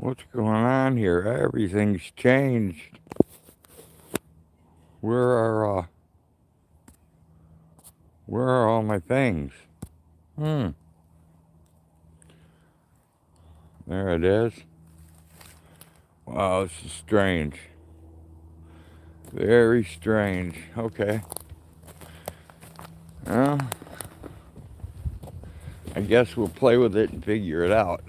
What's going on here? Everything's changed. Where are all my things? There it is. Wow, this is strange. Very strange. Okay. Well, I guess we'll play with it and figure it out.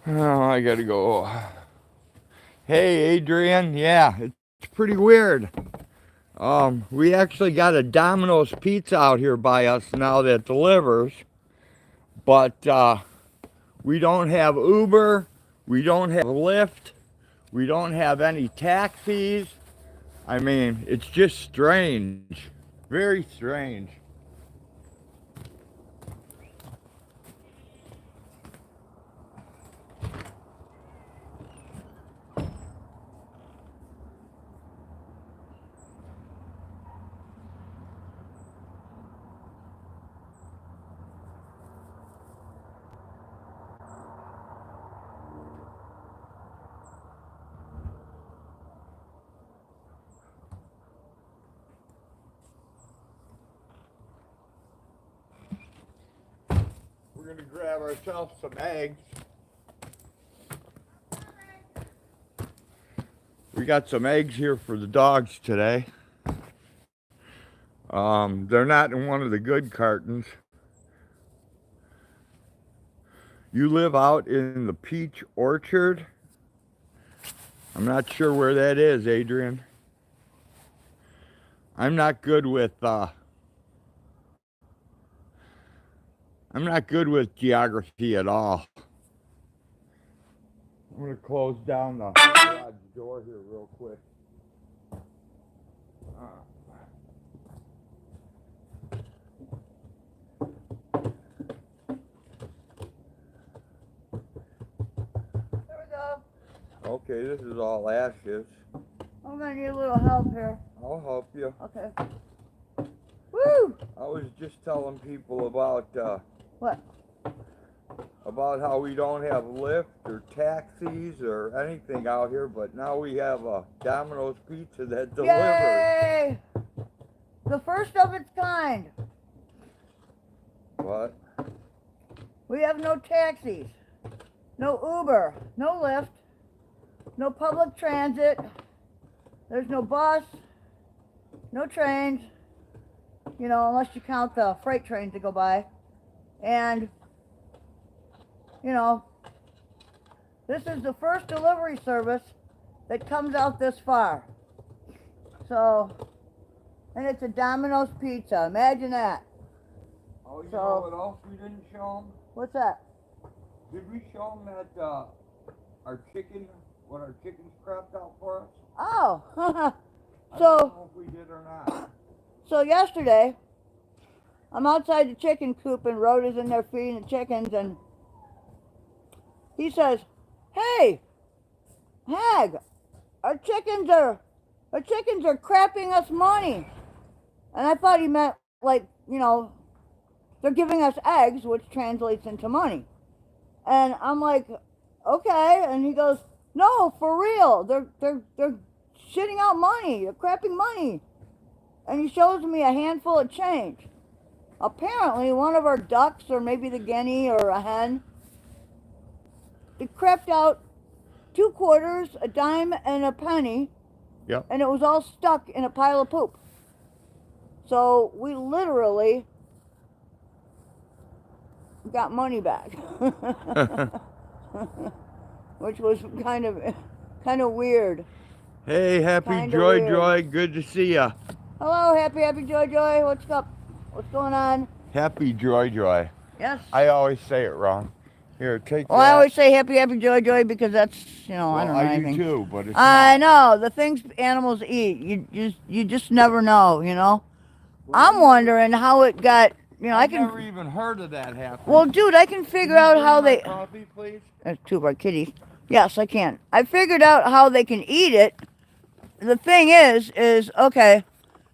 Oh, I gotta go. Hey, Adrian. Yeah, it's pretty weird. We actually got a Domino's pizza out here by us now that delivers, but we don't have Uber, we don't have Lyft, we don't have any taxis. I mean, it's just strange, very strange. We're gonna grab ourselves some eggs. We got some eggs here for the dogs today. They're not in one of the good cartons. You live out in the peach orchard? I'm not sure where that is, Adrian. I'm not good with geography at all. I'm gonna close down the garage door here real quick. There we go. Okay, this is all ashes. I'm gonna need a little help here. I'll help you. Okay. Woo! I was just telling people about What? about how we don't have Lyft or taxis or anything out here, but now we have a Domino's pizza that delivers. Yay! The first of its kind. What? We have no taxis, no Uber, no Lyft, no public transit. There's no bus, no trains, you know, unless you count the freight trains that go by. And, you know, this is the first delivery service that comes out this far. So, and it's a Domino's pizza. Imagine that. Oh, you know what else we didn't show them? What's that? Did we show them that our chicken, what our chickens crapped out for us? Oh, I don't know if we did or not. So yesterday, I'm outside the chicken coop and Rhoda's in there feeding the chickens, and he says, "Hey, Hag, our chickens are crapping us money." And I thought he meant, like, you know, they're giving us eggs, which translates into money. And I'm like, okay. And he goes, "No, for real. They're shitting out money. They're crapping money." And he shows me a handful of change. Apparently, one of our ducks, or maybe the guinea or a hen, it crapped out 2 quarters, a dime, and a penny. Yep. And it was all stuck in a pile of poop. So we literally got money back, which was kind of weird. Hey, Happy Kinda Joy, good to see ya. Hello, happy Joy. What's up? What's going on? Happy Joy Joy. Yes. I always say it wrong. Here, take Well, that. I always say happy, happy, joy, joy because that's, you know, well, I don't know I anything. do too, but it's I not. know the things animals eat. You just never know. You know. I'm wondering how it got. You know, I've I can. never even heard of that happening. Well, dude, I can figure out how they. Coffee, please? There's two of our kitties. Yes, I can. I figured out how they can eat it. The thing is okay.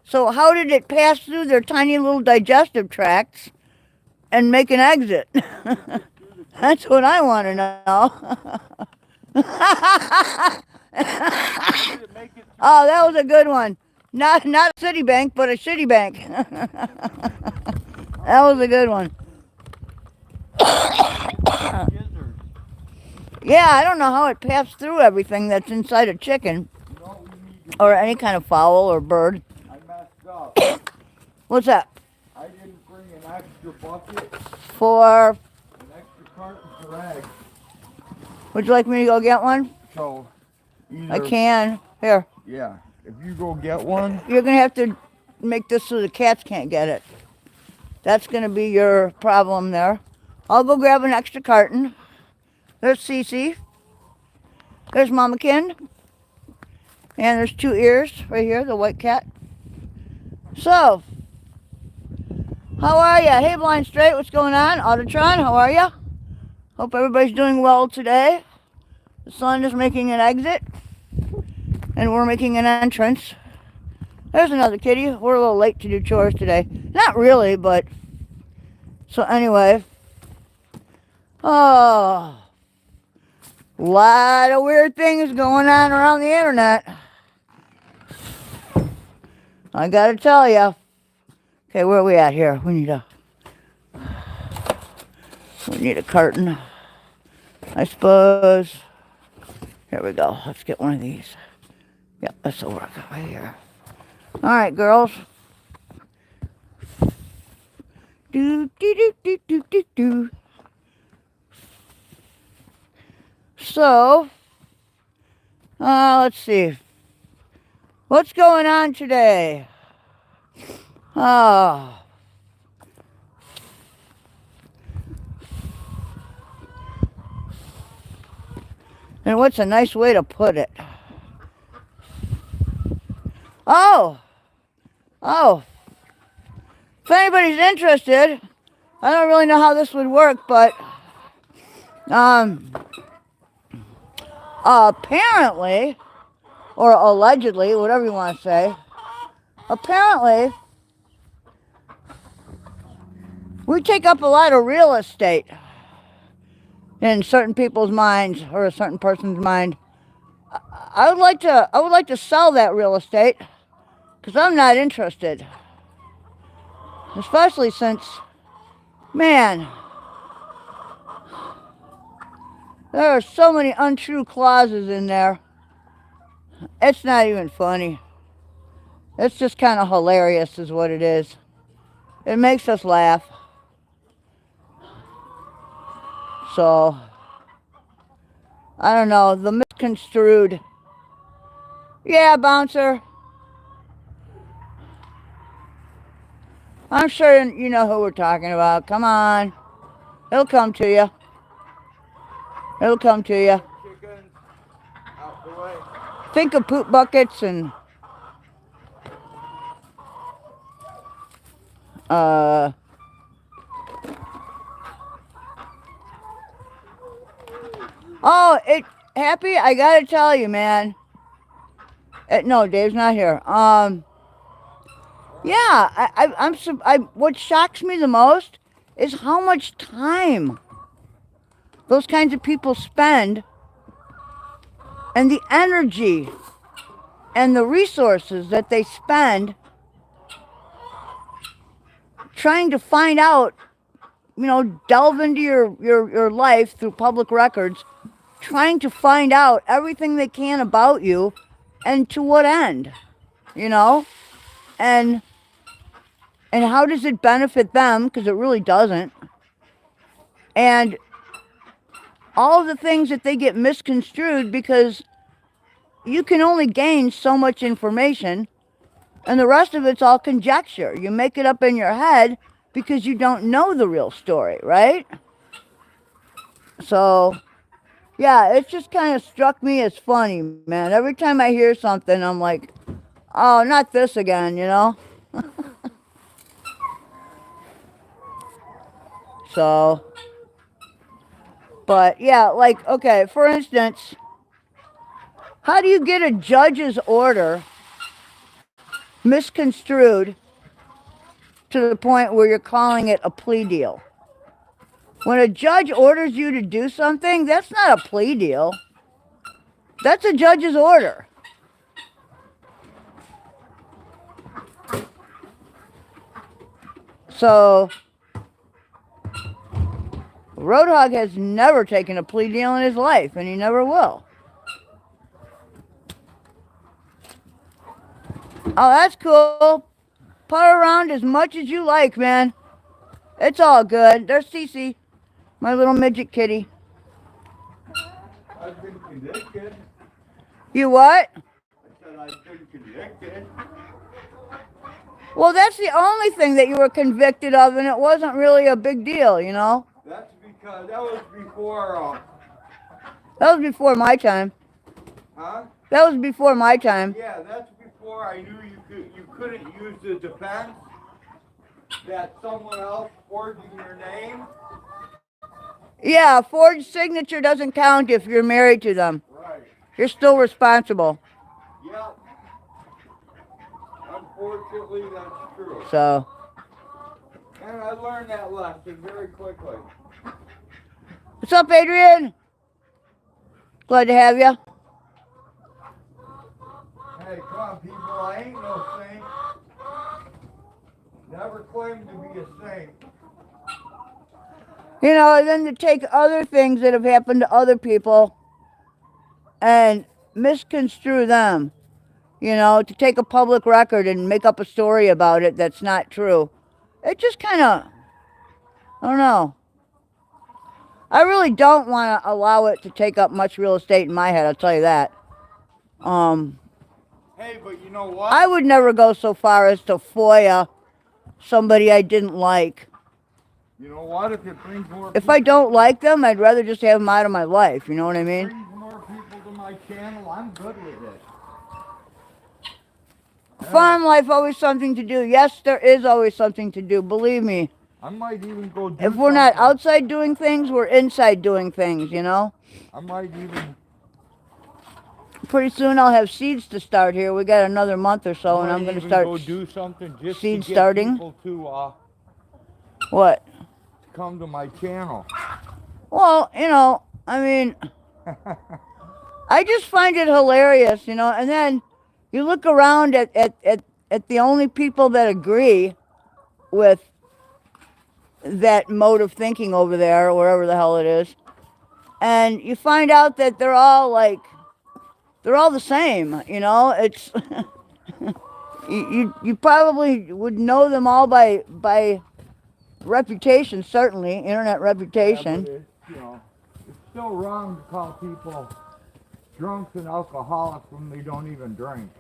So how did it pass through their tiny little digestive tracts and make an exit? That's what I want to know. Oh, that was a good one. Not Citibank, but a shitty bank. That was a good one. Yeah, I don't know how it passed through everything that's inside a chicken or any kind of fowl or bird. I messed up. What's that? I didn't bring an extra bucket, For, an extra carton for eggs. would you like me to go get one? So, either, I can. Here. Yeah, if you go get one. You're going to have to make this so the cats can't get it. That's going to be your problem there. I'll go grab an extra carton. There's Cece. There's Mamakin. And there's two ears right here, the white cat. So, how are you? Hey, Blind Straight, what's going on? Autotron, how are you? Hope everybody's doing well today. The sun is making an exit. And we're making an entrance. There's another kitty. We're a little late to do chores today. Not really, but... So anyway. Oh. A lot of weird things going on around the internet. I gotta tell you. Okay, where are we at here? We need a carton. I suppose. Here we go. Let's get one of these. Yep, this will work right here. All right, girls. Do do do do do do do. So, let's see. What's going on today? Oh. And what's a nice way to put it? Oh. If anybody's interested, I don't really know how this would work, but apparently, or allegedly, whatever you want to say, apparently, we take up a lot of real estate in certain people's minds or a certain person's mind. I would like to sell that real estate because I'm not interested. Especially since, man, there are so many untrue clauses in there. It's not even funny. It's just kind of hilarious is what it is. It makes us laugh. So, I don't know, the misconstrued. Yeah, Bouncer. I'm sure you know who we're talking about. Come on. It'll come to you. It'll come to you. Chickens out the way. Think of poop buckets and oh, Happy, I gotta tell you, man. No, Dave's not here. Yeah, what shocks me the most is how much time those kinds of people spend and the energy and the resources that they spend trying to find out, you know, delve into your life through public records, trying to find out everything they can about you and to what end, you know? And how does it benefit them? Because it really doesn't. And all of the things that they get misconstrued because you can only gain so much information and the rest of it's all conjecture. You make it up in your head because you don't know the real story, right? So, yeah, it just kind of struck me as funny, man. Every time I hear something, I'm like, oh, not this again, you know? So, but yeah, like, okay, for instance, how do you get a judge's order misconstrued to the point where you're calling it a plea deal? When a judge orders you to do something, that's not a plea deal. That's a judge's order. So, Roadhog has never taken a plea deal in his life, and he never will. Oh, that's cool. Putt around as much as you like, man. It's all good. There's Cece, my little midget kitty. I've been convicted. You what? I said I've been convicted. Well, that's the only thing that you were convicted of, and it wasn't really a big deal, you know? That's because that was before, That was before my time. huh? That was before my time. Yeah, that's before I knew you couldn't use the defense that someone else forging your name. Yeah, a forged signature doesn't count if you're married to them. Right. You're still responsible. Yep. Unfortunately, that's true. So, And I learned that lesson very quickly. what's up, Adrian? Glad to have you. Hey, come on, people. I ain't no saint. Never claimed to be a saint. You know, and then to take other things that have happened to other people and misconstrue them. You know, to take a public record and make up a story about it that's not true. It just kind of, I don't know. I really don't want to allow it to take up much real estate in my head, I'll tell you that. Hey, but you know what? I would never go so far as to FOIA somebody I didn't like. You know what? If it brings more If I don't like them, I'd rather just have them out of my life, you know what I mean? brings more people to my channel, I'm good with it. Farm life, always something to do. Yes, there is always something to do, believe me. I might even go do If we're not something. outside doing things, we're inside doing things, you know? I might even Pretty soon I'll have seeds to start here. We got another month or so, and I'm going to start go do something just seed to get starting. people to What? come to my channel. Well, you know, I mean, I just find it hilarious, you know, and then you look around at the only people that agree with that mode of thinking over there, or wherever the hell it is, and you find out that they're all the same, you know. It's you probably would know them all by reputation, certainly internet reputation. Yeah, but it's still wrong to call people drunks and alcoholics when they don't even drink.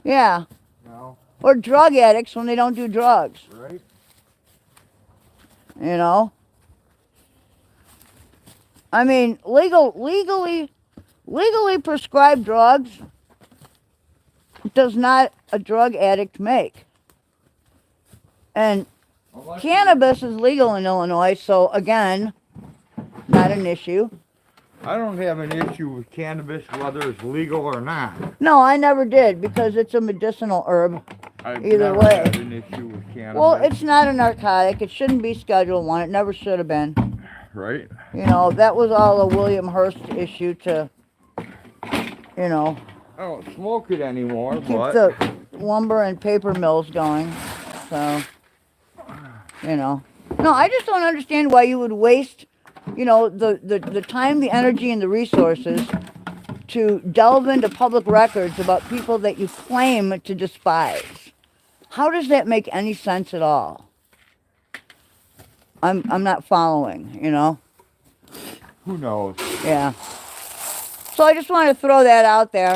Yeah, You know, or drug addicts when they don't do drugs, right? you know. I mean, legally prescribed drugs does not a drug addict make. And Unless cannabis is legal in Illinois, so again, not an issue. I don't have an issue with cannabis, whether it's legal or not. No, I never did, because it's a medicinal herb. I've Either never way. had an issue with cannabis. Well, it's not a narcotic. It shouldn't be Schedule 1. It never should have been. right. You know, that was all a William Hearst issue to, you know, I don't smoke it anymore, keep but the lumber and paper mills going. So, you know. No, I just don't understand why you would waste, you know, the time, the energy, and the resources to delve into public records about people that you claim to despise. How does that make any sense at all? I'm not following, you know. who knows? Yeah. So I just wanted to throw that out there.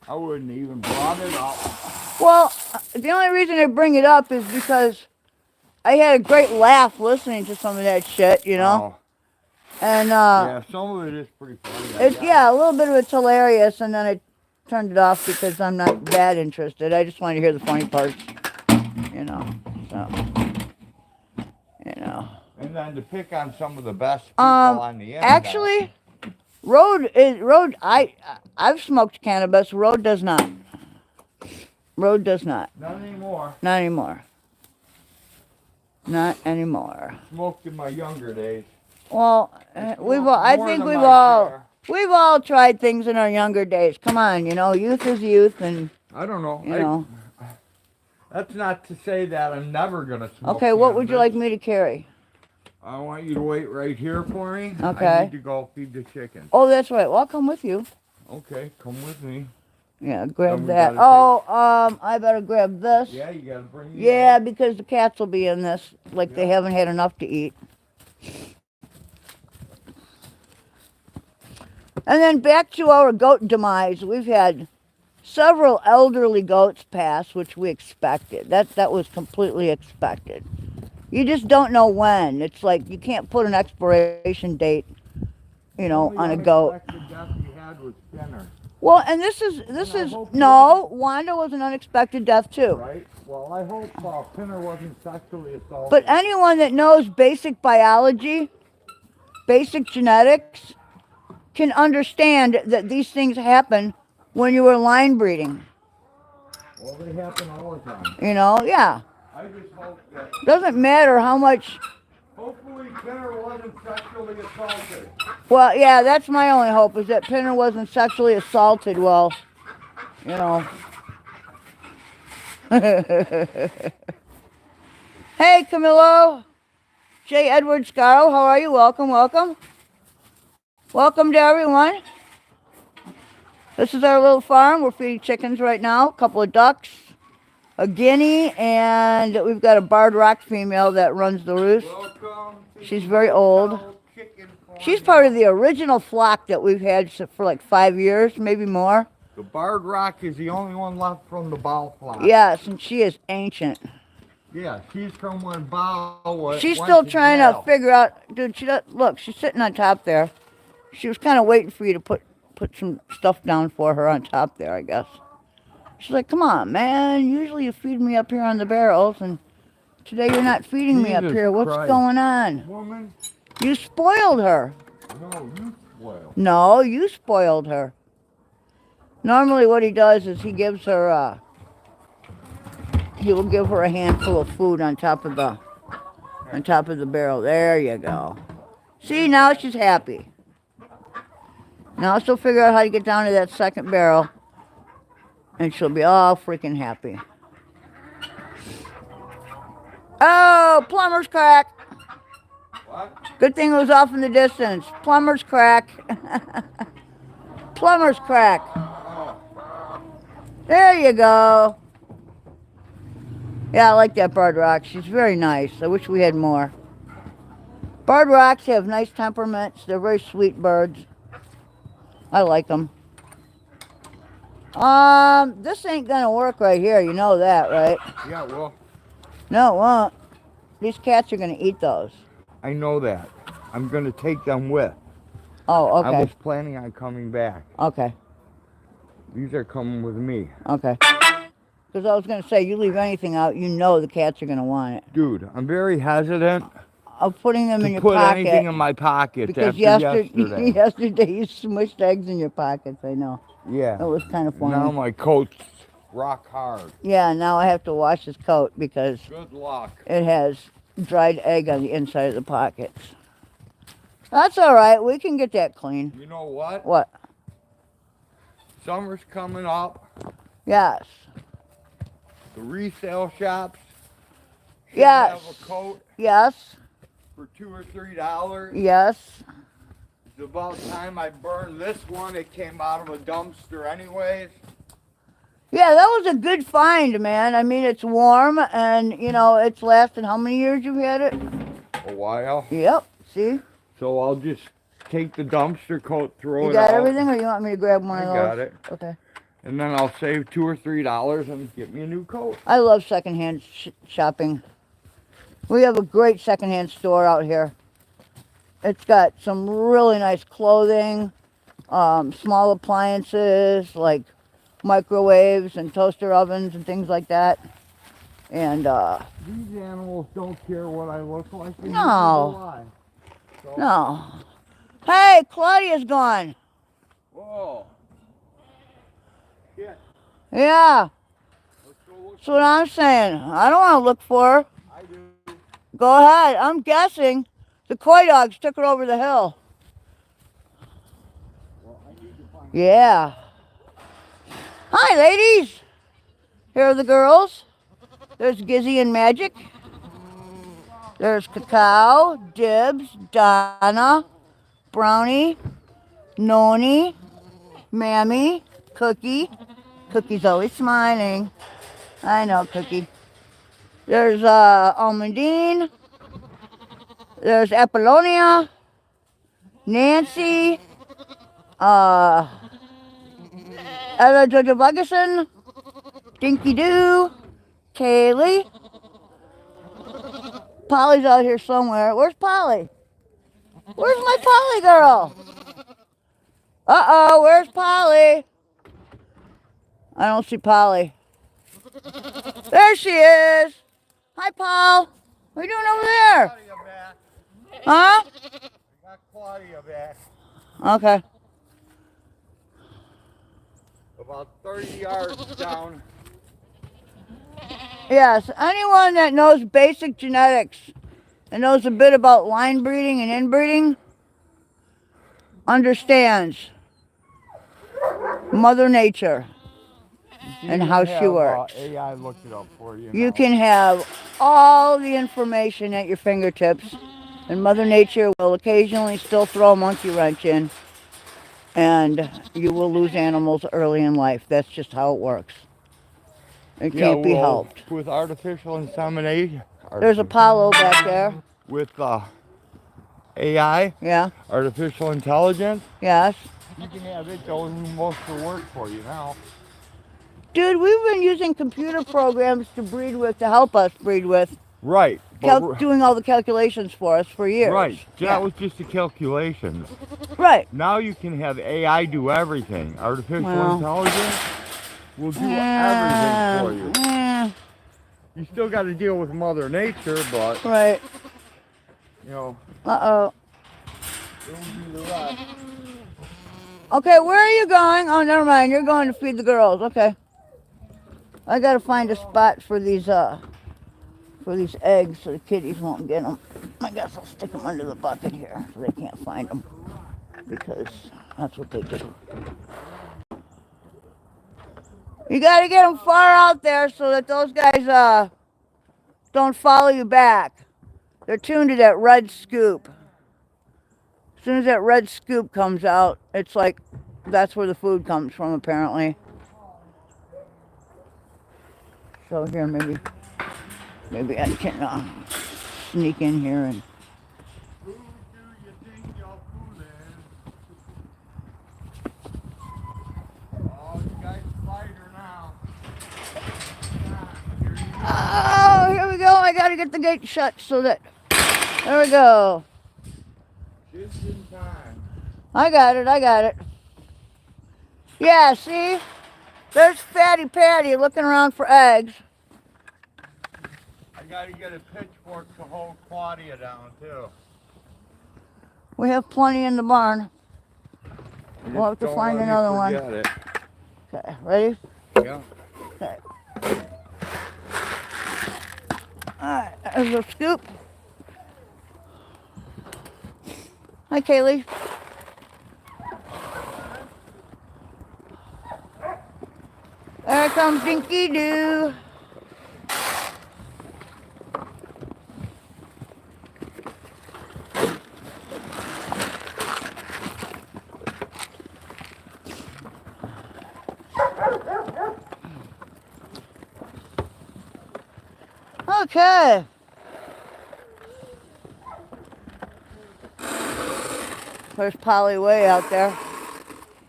I wouldn't even brought it up. Well, the only reason I bring it up is because I had a great laugh listening to some of that shit, you know. Oh, And yeah, some of it is pretty funny. I guess. yeah, a little bit of it's hilarious, and then I turned it off because I'm not that interested. I just wanted to hear the funny parts, you know. So, you know. And then to pick on some of the best people on the internet. Actually, Road. I've smoked cannabis. Road does not. Road does not. Not anymore. Not anymore. Not anymore. Smoked in my younger days. Well, we've all tried things in our younger days. Come on, you know, youth is youth, and I don't know. you know. That's not to say that I'm never gonna smoke. Okay, what would you like me to carry? I want you to wait right here for me. Okay. I need to go feed the chicken. Oh, that's right. Well, I'll come with you. Okay, come with me. Yeah, grab we that. gotta I better grab this. Yeah, you gotta bring me. Yeah, because the cats will be in this. Like they haven't had enough to eat. And then back to our goat demise. We've had several elderly goats pass, which we expected. That was completely expected. You just don't know when. It's like you can't put an expiration date, you know, on a goat. The death you had was Pinner. Well, and this is no, Wanda was an unexpected death too. Right. Well, I hope Pinner wasn't sexually assaulted. But anyone that knows basic biology, basic genetics, can understand that these things happen when you were line breeding. Well, they happen all the time. You know, yeah. I just hope that. Doesn't matter how much. Hopefully, Pinner wasn't sexually assaulted. Well, yeah, that's my only hope, is that Pinner wasn't sexually assaulted. Well, you know. Hey, Camillo. J. Edward Scarrow, how are you? Welcome, welcome. Welcome to everyone. This is our little farm. We're feeding chickens right now. A couple of ducks, a guinea, and we've got a barred rock female that runs the roost. Welcome. She's very old. She's part of the original flock that we've had for like 5 years, maybe more. The barred rock is the only one left from the bow flock. Yes, and she is ancient. Yeah, she's from when bow was. She's still trying to figure out, dude, look, she's sitting on top there. She was kind of waiting for you to put some stuff down for her on top there, I guess. She's like, come on, man. Usually you feed me up here on the barrels, and today you're not feeding me up here. What's going on? Woman. You spoiled her. No, you spoiled. No, you spoiled her. Normally what he does is he gives her, he will give her a handful of food on top of the barrel. There you go. See, now she's happy. Now she'll figure out how to get down to that second barrel, and she'll be all freaking happy. Oh, plumber's crack. What? Good thing it was off in the distance. Plumber's crack. Plumber's crack. Oh. There you go. Yeah, I like that barred rock. She's very nice. I wish we had more. Barred rocks have nice temperaments. They're very sweet birds. I like them. This ain't gonna work right here. You know that, right? Yeah, well. No, it won't. These cats are gonna eat those. I know that. I'm gonna take them with. Oh, okay. I was planning on coming back. Okay. These are coming with me. Okay. Because I was gonna say, you leave anything out, you know the cats are gonna want it. Dude, I'm very hesitant of putting them in your put pocket. Anything in my pocket because yesterday. yesterday you smushed eggs in your pockets. I know. Yeah. It was kind of funny. Now my coat's rock hard. Yeah. Now I have to wash his coat because. Good luck. It has dried egg on the inside of the pockets. That's all right. We can get that clean. You know what? What? Summer's coming up. Yes. The resale shops. Yes. Have a coat. Yes. For $2 or $3. Yes. It's about time I burned this one. It came out of a dumpster anyways. Yeah, that was a good find, man. I mean, it's warm and, you know, it's lasted how many years you've had it? A while. Yep. See? So I'll just take the dumpster coat, throw it out. You got everything, or you want me to grab one of those? I got it. Okay. And then I'll save $2 or $3 and get me a new coat. I love secondhand shopping. We have a great secondhand store out here. It's got some really nice clothing, small appliances like microwaves and toaster ovens and things like that. And these animals don't care what I look like. no, So. no. Hey, Claudia's gone. Whoa. Shit. Yeah, Let's go look. that's what I'm saying. I don't want to look for her. I do. Go ahead. I'm guessing the coy dogs took her over the hill. Well, I need to find. Yeah. Hi, ladies. Here are the girls. There's Gizzy and Magic. There's Cacao, Dibs, Donna, Brownie, Noni, Mammy, Cookie. Cookie's always smiling. I know, Cookie. There's Almondine. There's Apollonia, Nancy, Ella Jojo Buggerson, Dinky Doo, Kaylee. Polly's out here somewhere. Where's Polly? Where's my Polly girl? Uh-oh, where's Polly? I don't see Polly. There she is. Hi, Paul. What are you doing over there? Claudia back. Huh? Got Claudia back. Okay. About 30 yards down. Yes, anyone that knows basic genetics and knows a bit about line breeding and inbreeding understands Mother Nature and how she works. AI looked it up for you. You can have all the information at your fingertips, and Mother Nature will occasionally still throw a monkey wrench in, and you will lose animals early in life. That's just how it works. It can't be helped. With artificial insemination. There's Apollo back there. With AI, Yeah, artificial intelligence, yes. you can have it doing most of the work for you now. Dude, we've been using computer programs to breed with, to help us breed with, Right. doing all the calculations for us for years. Right. Yeah. That was just the calculations. Right. Now you can have AI do everything. Artificial Well. intelligence will do everything for you. You still got to deal with Mother Nature, but, Right. you know, Uh-oh. it'll do the rest. Okay, where are you going? Oh, never mind. You're going to feed the girls. Okay. I got to find a spot for these eggs so the kitties won't get them. I guess I'll stick them under the bucket here so they can't find them, because that's what they do. You got to get them far out there so that those guys don't follow you back. They're tuned to that red scoop. As soon as that red scoop comes out, it's like that's where the food comes from, apparently. So here, maybe I can sneak in here and. Who do you think you're fooling? Oh, you guys fight her now. Oh, here we go. I gotta get the gate shut so that. There we go. Just in time. I got it. Yeah, see? There's Fatty Patty looking around for eggs. I gotta get a pitchfork to hold Claudia down too. We have plenty in the barn. We'll have to Don't find let me another one. forget it. Okay, ready? Yeah. Okay. Alright, there's a scoop. Hi, Kaylee. There comes Dinky Doo. Okay. There's Polly way out there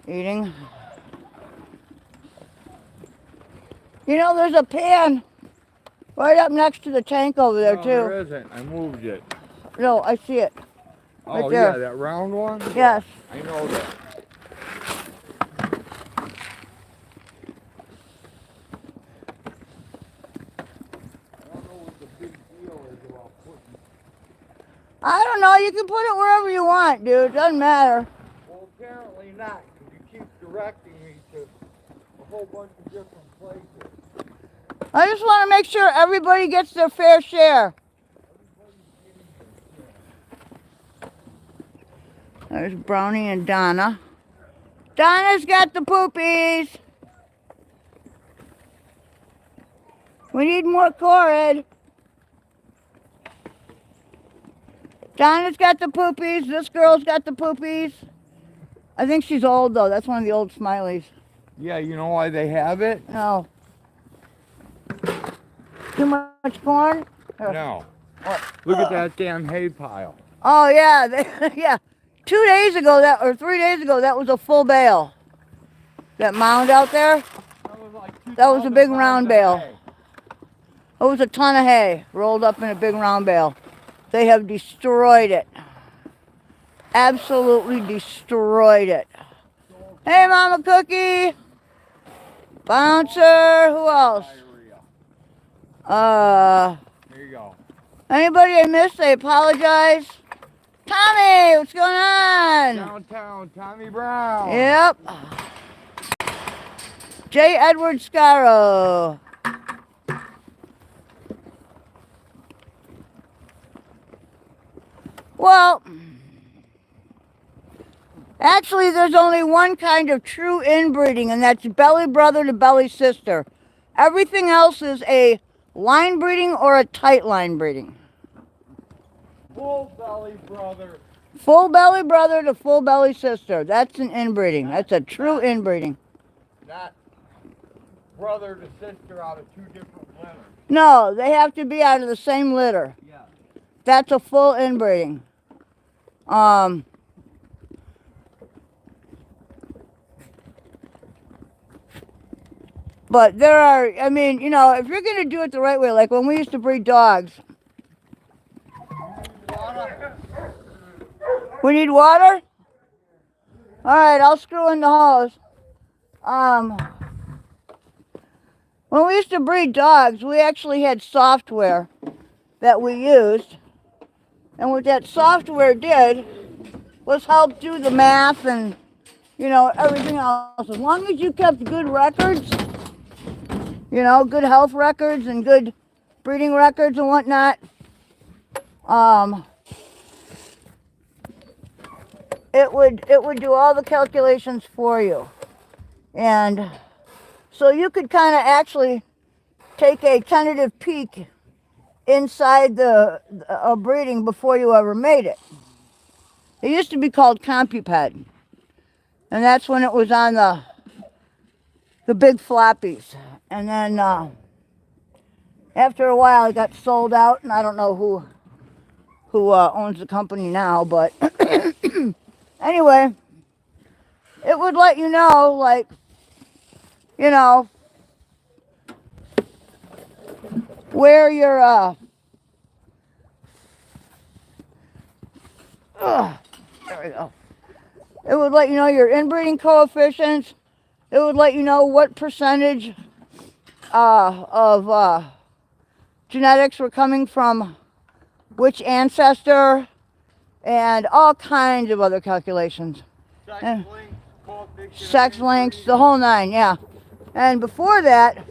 eating. You know, there's a pan Right up next to the tank over there, No, too. there isn't. I moved it. No, I see it. Oh, there. yeah, that round one? Yes. I know that. I don't know. You can put it wherever you want, dude. Doesn't matter. Well, apparently not, because you keep directing me to a whole bunch of different places. I just want to make sure everybody gets their fair share. There's Brownie and Donna. Donna's got the poopies. We need more Corid. Donna's got the poopies. This girl's got the poopies. I think she's old, though. That's one of the old Smileys. Yeah, you know why they have it? No. Too much corn? No. Look at that damn hay pile. Oh, yeah. Yeah. 2 days ago, or 3 days ago, that was a full bale. That mound out there, that was a big round bale. It was a ton of hay rolled up in a big round bale. They have destroyed it. Absolutely destroyed it. Hey, Mama Cookie. Bouncer. Who else? There you go. Anybody I missed, I apologize. Tommy, what's going on? Downtown, Tommy Brown. Yep. J. Edward Scarrow. Well, actually, there's only one kind of true inbreeding, and that's belly brother to belly sister. Everything else is a line breeding or a tight line breeding. Full belly brother. Full belly brother to full belly sister. That's an inbreeding. That's a true inbreeding. Not brother to sister out of two different litters. No, they have to be out of the same litter. Yeah. That's a full inbreeding. But there are, I mean, you know, if you're going to do it the right way, like when we used to breed dogs. We need water? All right, I'll screw in the hose. When we used to breed dogs, we actually had software that we used. And what that software did was help do the math and, you know, everything else. As long as you kept good records, you know, good health records and good breeding records and whatnot, it would do all the calculations for you. And so you could kind of actually take a tentative peek inside the breeding before you ever made it. It used to be called CompuPed, and that's when it was on the big floppies. And then after a while, it got sold out, and I don't know who owns the company now, but anyway, it would let you know, like, you know, where your there we go. It would let you know your inbreeding coefficients. It would let you know what percentage of genetics were coming from which ancestor, and all kinds of other calculations. Sex links, the whole nine, yeah. And before that,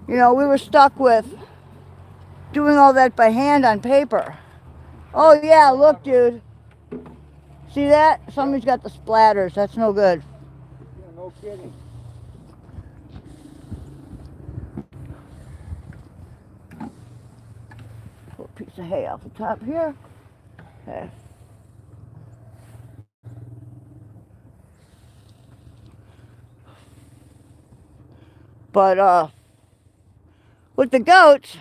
you know, we were stuck with doing all that by hand on paper. Oh yeah, look, dude. See that? Somebody's got the splatters. That's no good. Yeah, no kidding. Pull a piece of hay off the top here. Okay. But with the goats,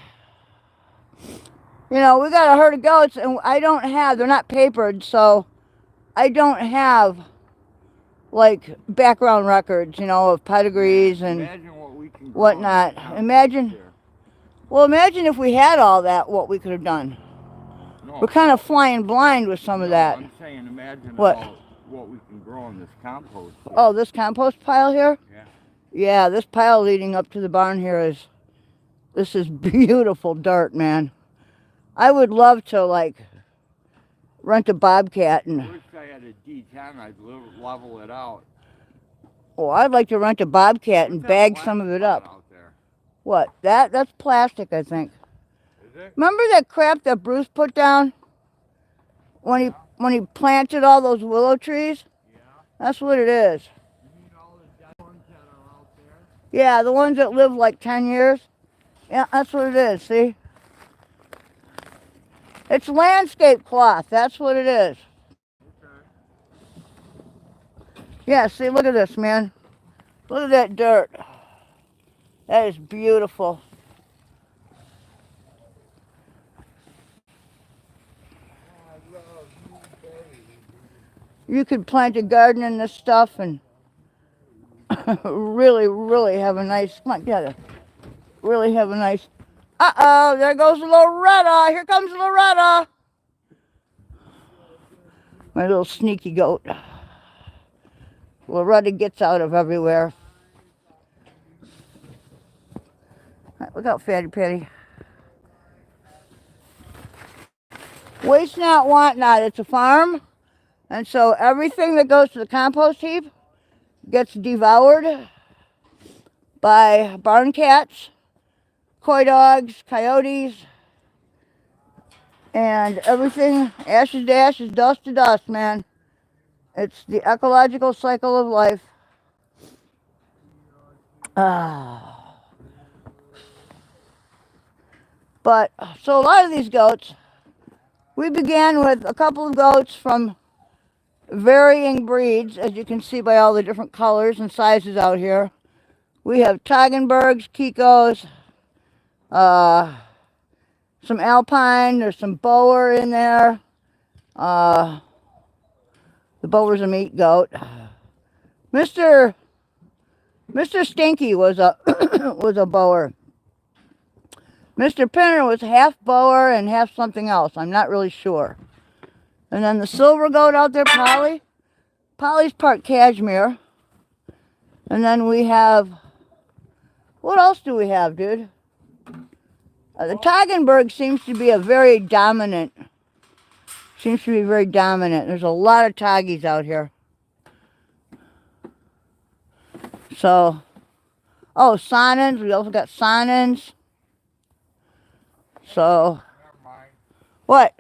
you know, we got a herd of goats, and they're not papered, so I don't have, like, background records, you know, of pedigrees and Imagine what we can whatnot. Imagine Well, imagine if we had all that, what we could have done. No, We're kind of flying blind with some of that. I'm saying imagine What? What we can grow in this compost here. Oh, this compost pile here? Yeah. Yeah, this pile leading up to the barn here is, this is beautiful dirt, man. I would love to, like, rent a bobcat and... I wish I had a D10, I'd level it out. Oh, I'd like to rent a bobcat and bag some of it up. Out there? What? That's plastic, I think. Is it? Remember that crap that Bruce put down when he planted all those willow trees? Yeah. That's what it is. You mean all the dead ones that are out there? Yeah, the ones that live like 10 years. Yeah, that's what it is, see? It's landscape cloth, that's what it is. Okay. Yeah, see, look at this, man. Look at that dirt. That is beautiful. You could plant a garden in this stuff and really, really have a nice, come on, get it. Really have a nice, uh-oh, there goes Loretta. Here comes Loretta. My little sneaky goat. Loretta gets out of everywhere. Look out, Fatty Patty. Waste not, want not. It's a farm. And so everything that goes to the compost heap gets devoured by barn cats, coy dogs, coyotes, and everything, ashes to ashes, dust to dust, man. It's the ecological cycle of life. But, so a lot of these goats, we began with a couple of goats from varying breeds, as you can see by all the different colors and sizes out here. We have Toggenburgs, Kikos, some Alpine, there's some Boer in there. The Boer's a meat goat. Mr. Stinky was a was a Boer. Mr. Pinner was half Boer and half something else. I'm not really sure. And then the silver goat out there, Polly. Polly's part cashmere. And then we have, what else do we have, dude? The Toggenburg seems to be very dominant. There's a lot of Toggies out here. So, oh, Sonnens. We also got Sonnens. So, what?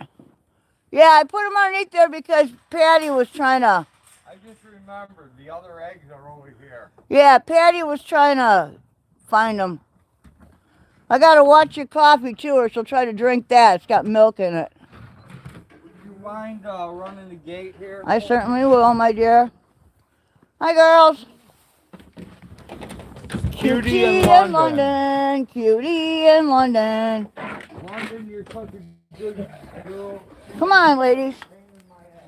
Yeah, I put them underneath there because Patty was trying to... I just remembered, the other eggs are over here. Yeah, Patty was trying to find them. I gotta watch your coffee too, or she'll try to drink that. It's got milk in it. Would you mind running the gate here? I certainly will, my dear. Hi, girls. Cutie in London. Cutie in London. London, you're such a good girl. Come on, ladies.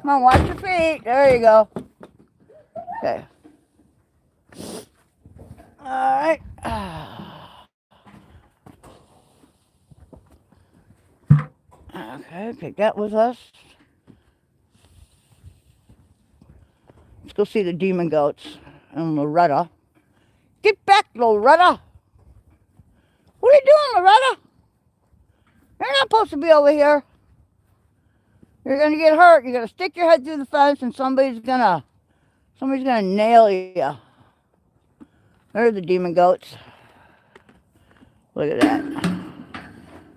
Come on, watch your feet. There you go. Okay. All right. Okay, take that with us. Let's go see the demon goats and Loretta. Get back, Loretta. What are you doing, Loretta? You're not supposed to be over here. You're gonna get hurt. You're gonna stick your head through the fence and somebody's gonna nail you. There's the demon goats. Look at that.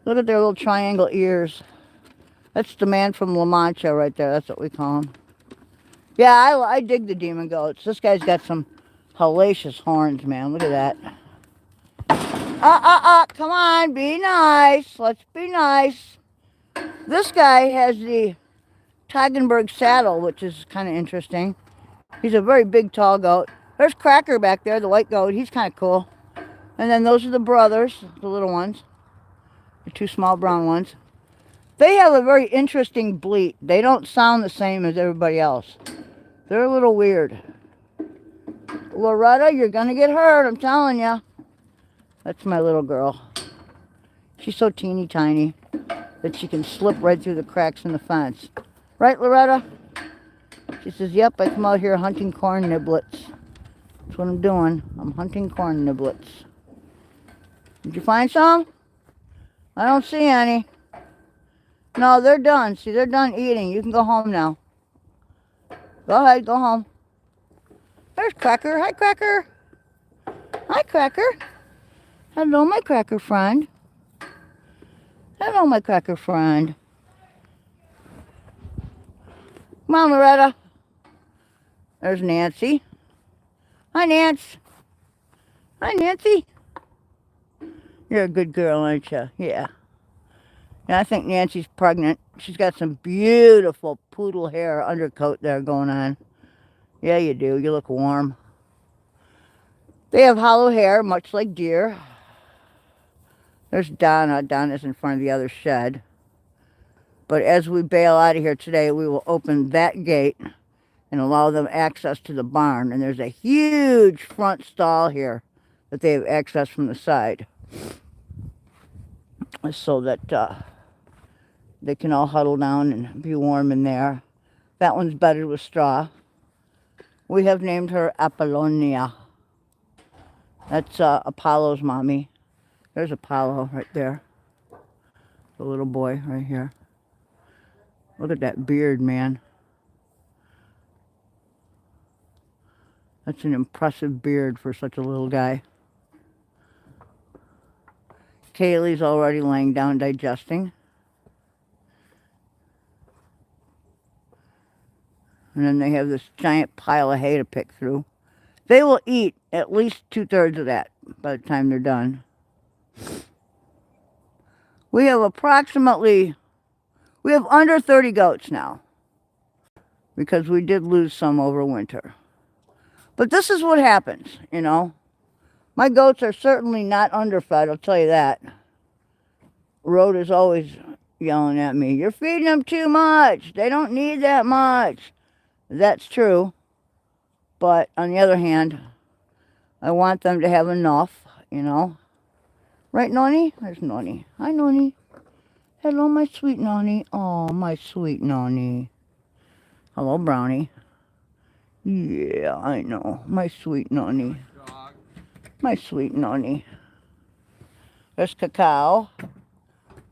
Look at their little triangle ears. That's the man from La Mancha right there. That's what we call him. Yeah, I dig the demon goats. This guy's got some hellacious horns, man. Look at that. Come on, be nice. Let's be nice. This guy has the Toggenburg saddle, which is kind of interesting. He's a very big, tall goat. There's Cracker back there, the white goat. He's kind of cool. And then those are the brothers, the little ones. The two small brown ones. They have a very interesting bleat. They don't sound the same as everybody else. They're a little weird. Loretta, you're going to get hurt, I'm telling you. That's my little girl. She's so teeny tiny that she can slip right through the cracks in the fence. Right, Loretta? She says, yep, I come out here hunting corn niblets. That's what I'm doing. I'm hunting corn niblets. Did you find some? I don't see any. No, they're done. See, they're done eating. You can go home now. Go ahead, go home. There's Cracker. Hi, Cracker. Hi, Cracker. Hello, my Cracker friend. Hello, my Cracker friend. Come on, Loretta. There's Nancy. Hi, Nance. Hi, Nancy. You're a good girl, aren't you? Yeah. And I think Nancy's pregnant. She's got some beautiful poodle hair undercoat there going on. Yeah, you do. You look warm. They have hollow hair, much like deer. There's Donna. Donna's in front of the other shed. But as we bail out of here today, we will open that gate and allow them access to the barn. And there's a huge front stall here that they have access from the side. So that they can all huddle down and be warm in there. That one's bedded with straw. We have named her Apollonia. That's Apollo's mommy. There's Apollo right there. The little boy right here. Look at that beard, man. That's an impressive beard for such a little guy. Kaylee's already laying down digesting. And then they have this giant pile of hay to pick through. They will eat at least 2/3 of that by the time they're done. We have under 30 goats now. Because we did lose some over winter. But this is what happens, you know. My goats are certainly not underfed, I'll tell you that. Rhoda's always yelling at me, you're feeding them too much. They don't need that much. That's true. But on the other hand, I want them to have enough, you know. Right, Noni? There's Noni. Hi, Noni. Hello, my sweet Noni. Oh, my sweet Noni. Hello, Brownie. Yeah, I know. My sweet Noni. My sweet Noni. There's Cacao.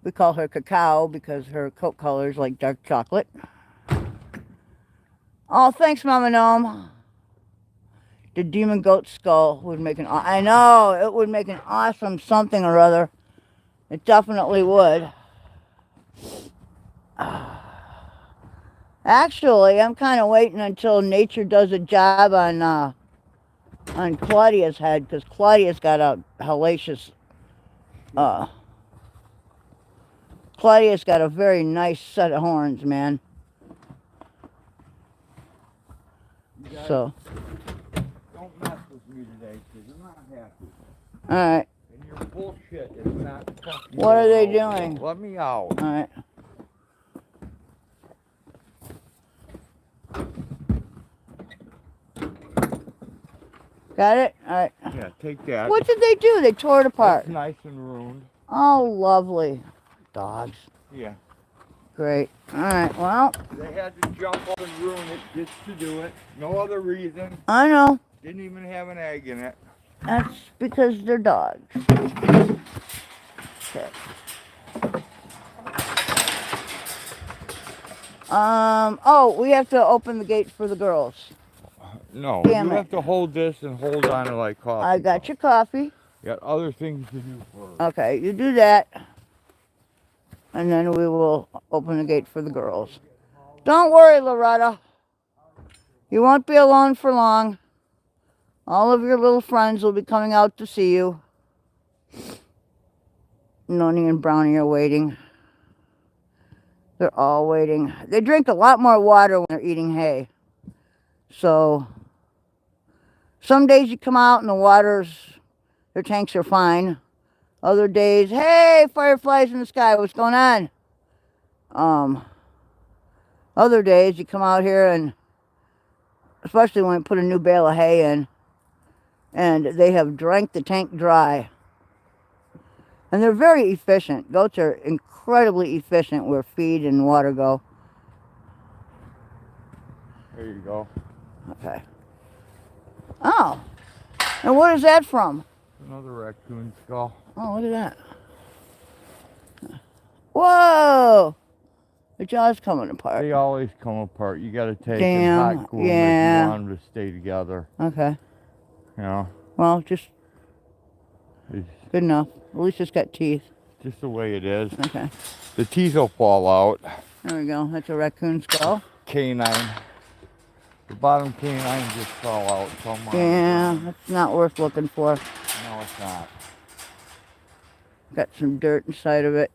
We call her Cacao because her coat color is like dark chocolate. Oh, thanks, Mama Gnome. The demon goat skull would make I know, it would make an awesome something or other. It definitely would. Actually, I'm kind of waiting until nature does a job on Claudia's head, because Claudia's got a hellacious, Claudia's got a very nice set of horns, man. So. Don't mess with me today, because I'm not happy. Alright. And your bullshit is not fucking. What are they doing? Let me out. Alright. Got it? Alright. Yeah, take that. What did they do? They tore it apart. That's nice and ruined. Oh, lovely. Dogs. Yeah. Great. Alright, well. They had to jump up and ruin it just to do it. No other reason. I know. Didn't even have an egg in it. That's because they're dogs. Okay. Oh, we have to open the gate for the girls. No, Damn you it. have to hold this and hold on to like coffee. I got your coffee. You got other things to do first. Okay, you do that. And then we will open the gate for the girls. Don't worry, Loretta. You won't be alone for long. All of your little friends will be coming out to see you. Noni and Brownie are waiting. They're all waiting. They drink a lot more water when they're eating hay. So, some days you come out and their tanks are fine. Other days, hey, fireflies in the sky, what's going on? Other days you come out here and, especially when we put a new bale of hay in, and they have drank the tank dry. And they're very efficient. Goats are incredibly efficient where feed and water go. There you go. Okay. Oh. And what is that from? Another raccoon skull. Oh, look at that. Whoa! The jaw's coming apart. They always come apart. You gotta take Damn, and hot glue them if yeah. you want them to stay together. Okay. You know? Well, just It's good enough. At least it's got teeth. just the way it is. Okay. The teeth will fall out. There we go. That's a raccoon skull. Canine. The bottom canine just fell out somewhere. Yeah, that's not worth looking for. No, it's not. Got some dirt inside of it.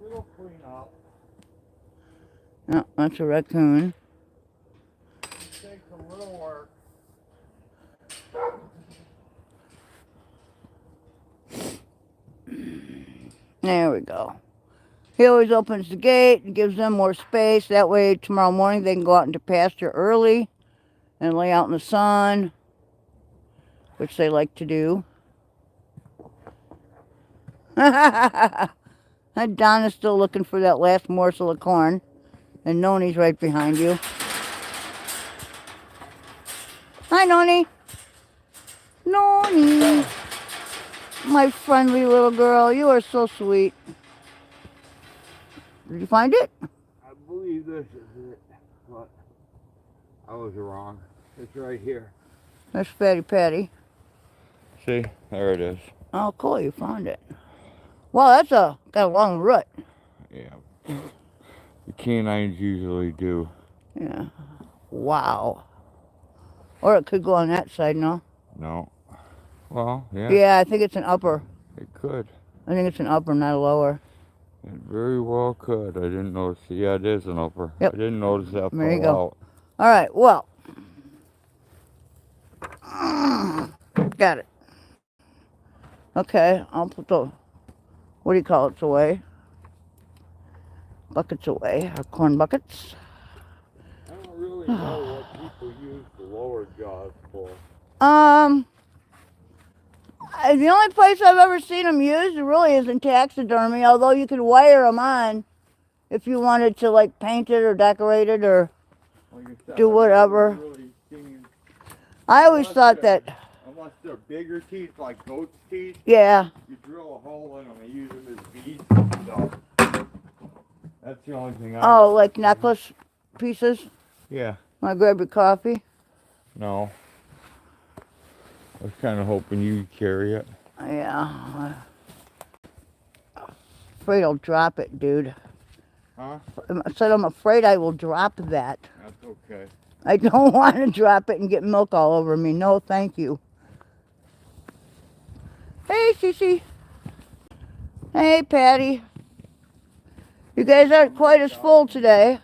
It'll clean up. No, that's a raccoon. It takes a little work. There we go. He always opens the gate and gives them more space. That way tomorrow morning they can go out into pasture early and lay out in the sun, which they like to do. And Donna's still looking for that last morsel of corn. And Noni's right behind you. Hi, Noni. Noni. My friendly little girl. You are so sweet. Did you find it? I believe this is it, but I was wrong. It's right here. There's Fatty Patty. See? There it is. Oh, cool. You found it. Wow, that's got a long root. Yeah. The canines usually do. Yeah. Wow. Or it could go on that side, no? No. Well, yeah. Yeah, I think it's an upper. It could. I think it's an upper, not a lower. It very well could. I didn't notice. Yeah, it is an upper. Yep. I didn't notice that There you fell go. out. All right, well. Got it. Okay, I'll put the, what do you call it, away? Buckets away, our corn buckets. I don't really know what people use the lower jaws for. The only place I've ever seen them used really is in taxidermy, although you could wire them on if you wanted to like paint it or decorate it or Like I said, do whatever. I've never really seen, I always thought that, unless they're bigger teeth like goat's teeth, yeah, you drill a hole in them and use them as beads. So that's the only thing I oh, like necklace pieces. Yeah. Want to grab your coffee? No. I was kind of hoping you'd carry it. Yeah. Afraid I'll drop it, dude. Huh? I said I'm afraid I will drop that. That's okay. I don't want to drop it and get milk all over me. No, thank you. Hey, Cece. Hey, Patty. You guys aren't quite as full today.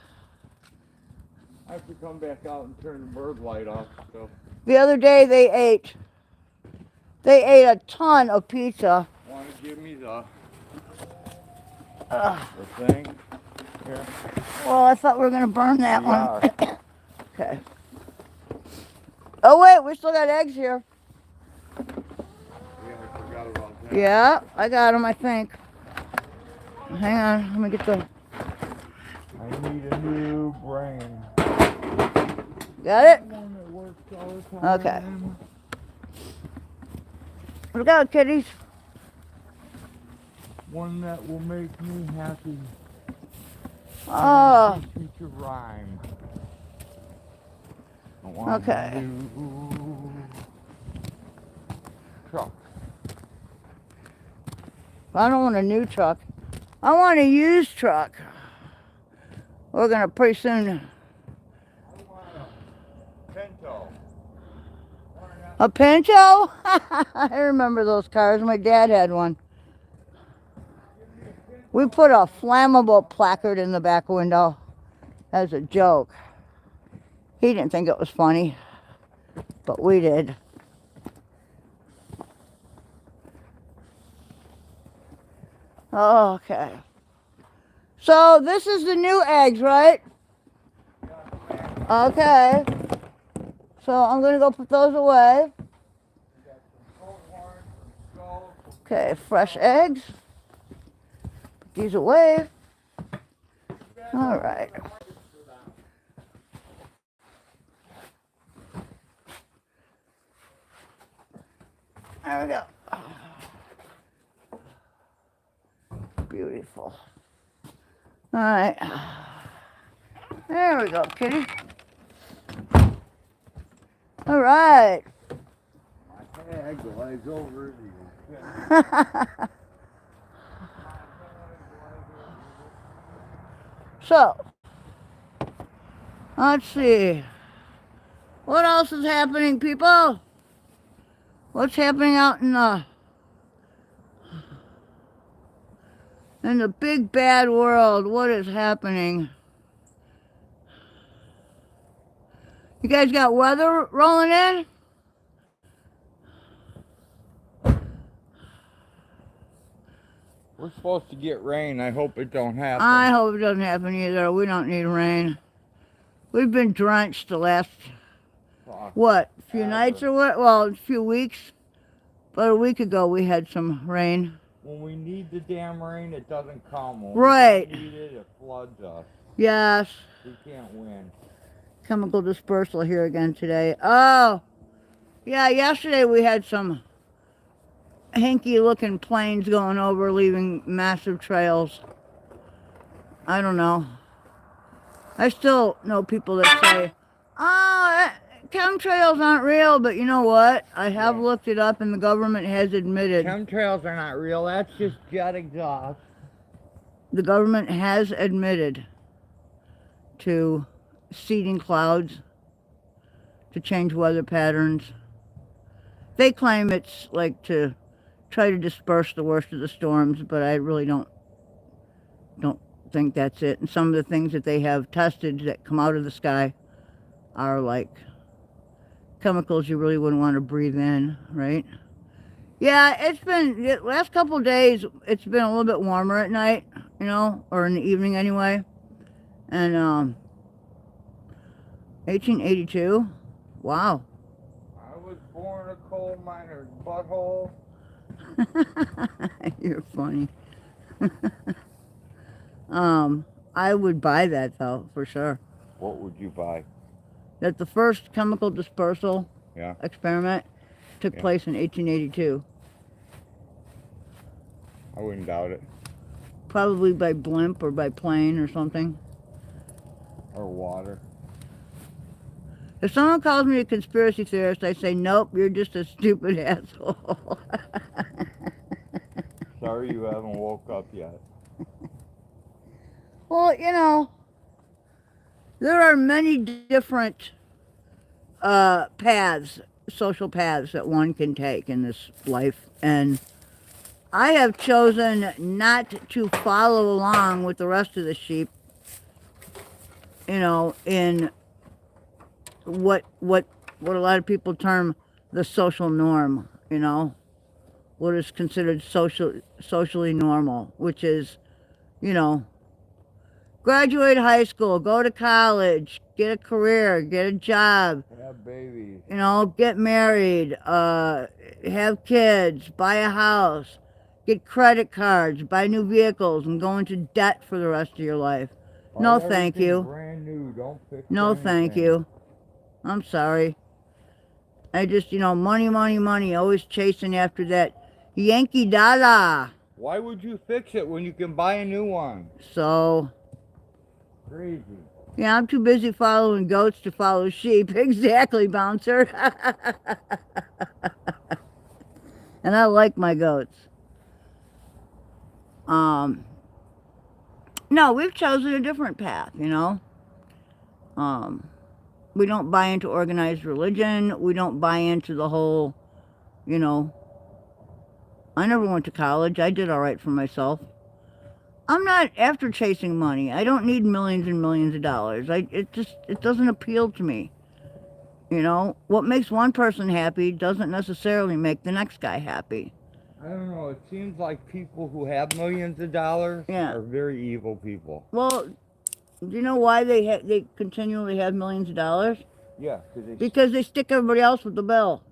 I have to come back out and turn the bird light off. So. The other day they ate a ton of pizza. Want to give me the thing? Here. Well, I thought we were going to burn that We one. are. Okay. Oh, wait, we still got eggs here. Yeah, I forgot about that. Yeah, I got them, I think. Hang on, let me get the... I need a new brain. Got it? One that works all the time. Okay. Look out, kitties. One that will make me happy. Oh, Future rhyme. I want okay. a new truck. I don't want a new truck. I want a used truck. We're going to pretty soon... I want a Pinto. A Pinto? I remember those cars. My dad had one. We put a flammable placard in the back window as a joke. He didn't think it was funny, but we did. Okay. So this is the new eggs, right? Okay. So I'm going to go put those away. We got some cold horns, some skulls, some Okay, fresh eggs. Put these away. All right. There we go. Beautiful. All right. There we go, kitty. All right. My hag lies over you. So, let's see. What else is happening, people? What's happening out in the big bad world? What is happening? You guys got weather rolling in? We're supposed to get rain. I hope it don't happen. I hope it doesn't happen either. We don't need rain. We've been drenched the last, what, few nights or what? Well, a few weeks. About a week ago we had some rain. When we need the damn rain, it doesn't come. When right. we need it, it floods us. Yes. We can't win. Chemical dispersal here again today. Oh, yeah, yesterday we had some hinky looking planes going over, leaving massive trails. I don't know. I still know people that say, oh, chemtrails aren't real, but you know what? I have looked it up and the government has admitted. Chemtrails are not real. That's just jet exhaust. The government has admitted to seeding clouds to change weather patterns. They claim it's like to try to disperse the worst of the storms, but I really don't think that's it. And some of the things that they have tested that come out of the sky are like chemicals you really wouldn't want to breathe in, right? Yeah, it's been, the last couple of days, it's been a little bit warmer at night, you know, or in the evening anyway. And 1882, wow. I was born a coal miner's butthole. You're funny. I would buy that though, for sure. What would you buy? That the first chemical dispersal experiment took place in 1882. I wouldn't doubt it. Probably by blimp or by plane or something. Or water. If someone calls me a conspiracy theorist, I say, nope, you're just a stupid asshole. Sorry you haven't woke up yet. Well, you know, there are many different paths, social paths that one can take in this life. And I have chosen not to follow along with the rest of the sheep, you know, in what a lot of people term the social norm, you know, what is considered socially normal, which is, you know, graduate high school, go to college, get a career, get a job, have babies, you know, get married, have kids, buy a house, get credit cards, buy new vehicles, and go into debt for the rest of your life. No, thank you. Brand new, don't fix no, anything. Thank you. I'm sorry. I just, you know, money, money, money, always chasing after that Yankee dollar. Why would you fix it when you can buy a new one? So... crazy. Yeah, I'm too busy following goats to follow sheep. Exactly, bouncer. And I like my goats. No, we've chosen a different path, you know. We don't buy into organized religion. We don't buy into the whole, you know, I never went to college. I did all right for myself. I'm not after chasing money. I don't need millions and millions of dollars. It doesn't appeal to me. You know, what makes one person happy doesn't necessarily make the next guy happy. I don't know. It seems like people who have millions of dollars are very evil people. Well, do you know why they continually have millions of dollars? Yeah, because they stick everybody else with the bill.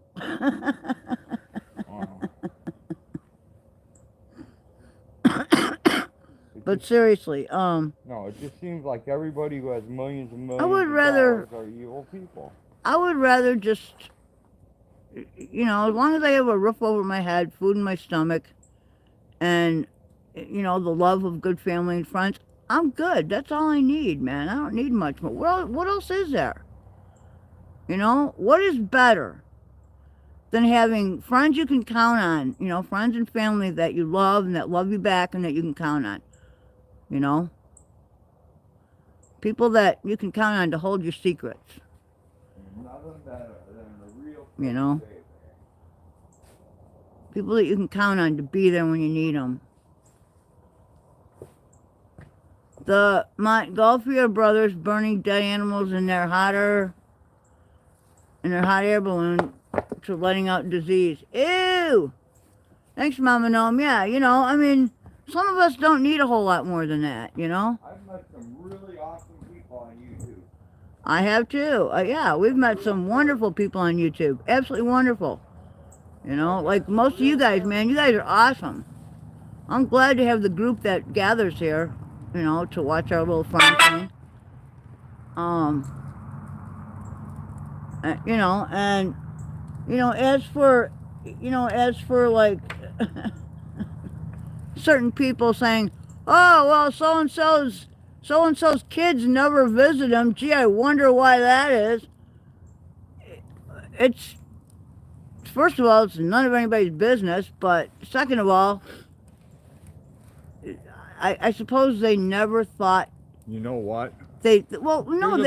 But seriously, No, it just seems like everybody who has millions and millions would of rather- dollars are evil people. I would rather just, you know, as long as I have a roof over my head, food in my stomach, and, you know, the love of good family and friends, I'm good. That's all I need, man. I don't need much more. What else is there? You know, what is better than having friends you can count on, you know, friends and family that you love and that love you back and that you can count on, you know? People that you can count on to hold your secrets, Nothing better than the real you know? faith. People that you can count on to be there when you need them. The Montgolfier brothers burning dead animals in their hot air balloon to letting out disease. Ew! Thanks, Mama Gnome. Yeah, you know, I mean, some of us don't need a whole lot more than that, you know? I've met some really awesome people on YouTube. I have too. Yeah, we've met some wonderful people on YouTube. Absolutely wonderful. You know, like most of you guys, man, you guys are awesome. I'm glad to have the group that gathers here, you know, to watch our little farm thing. You know, and, you know, as for like certain people saying, oh, well, so-and-so's kids never visit them. Gee, I wonder why that is. It's, first of all, it's none of anybody's business, but second of all, I suppose they never thought. You know what? Here's a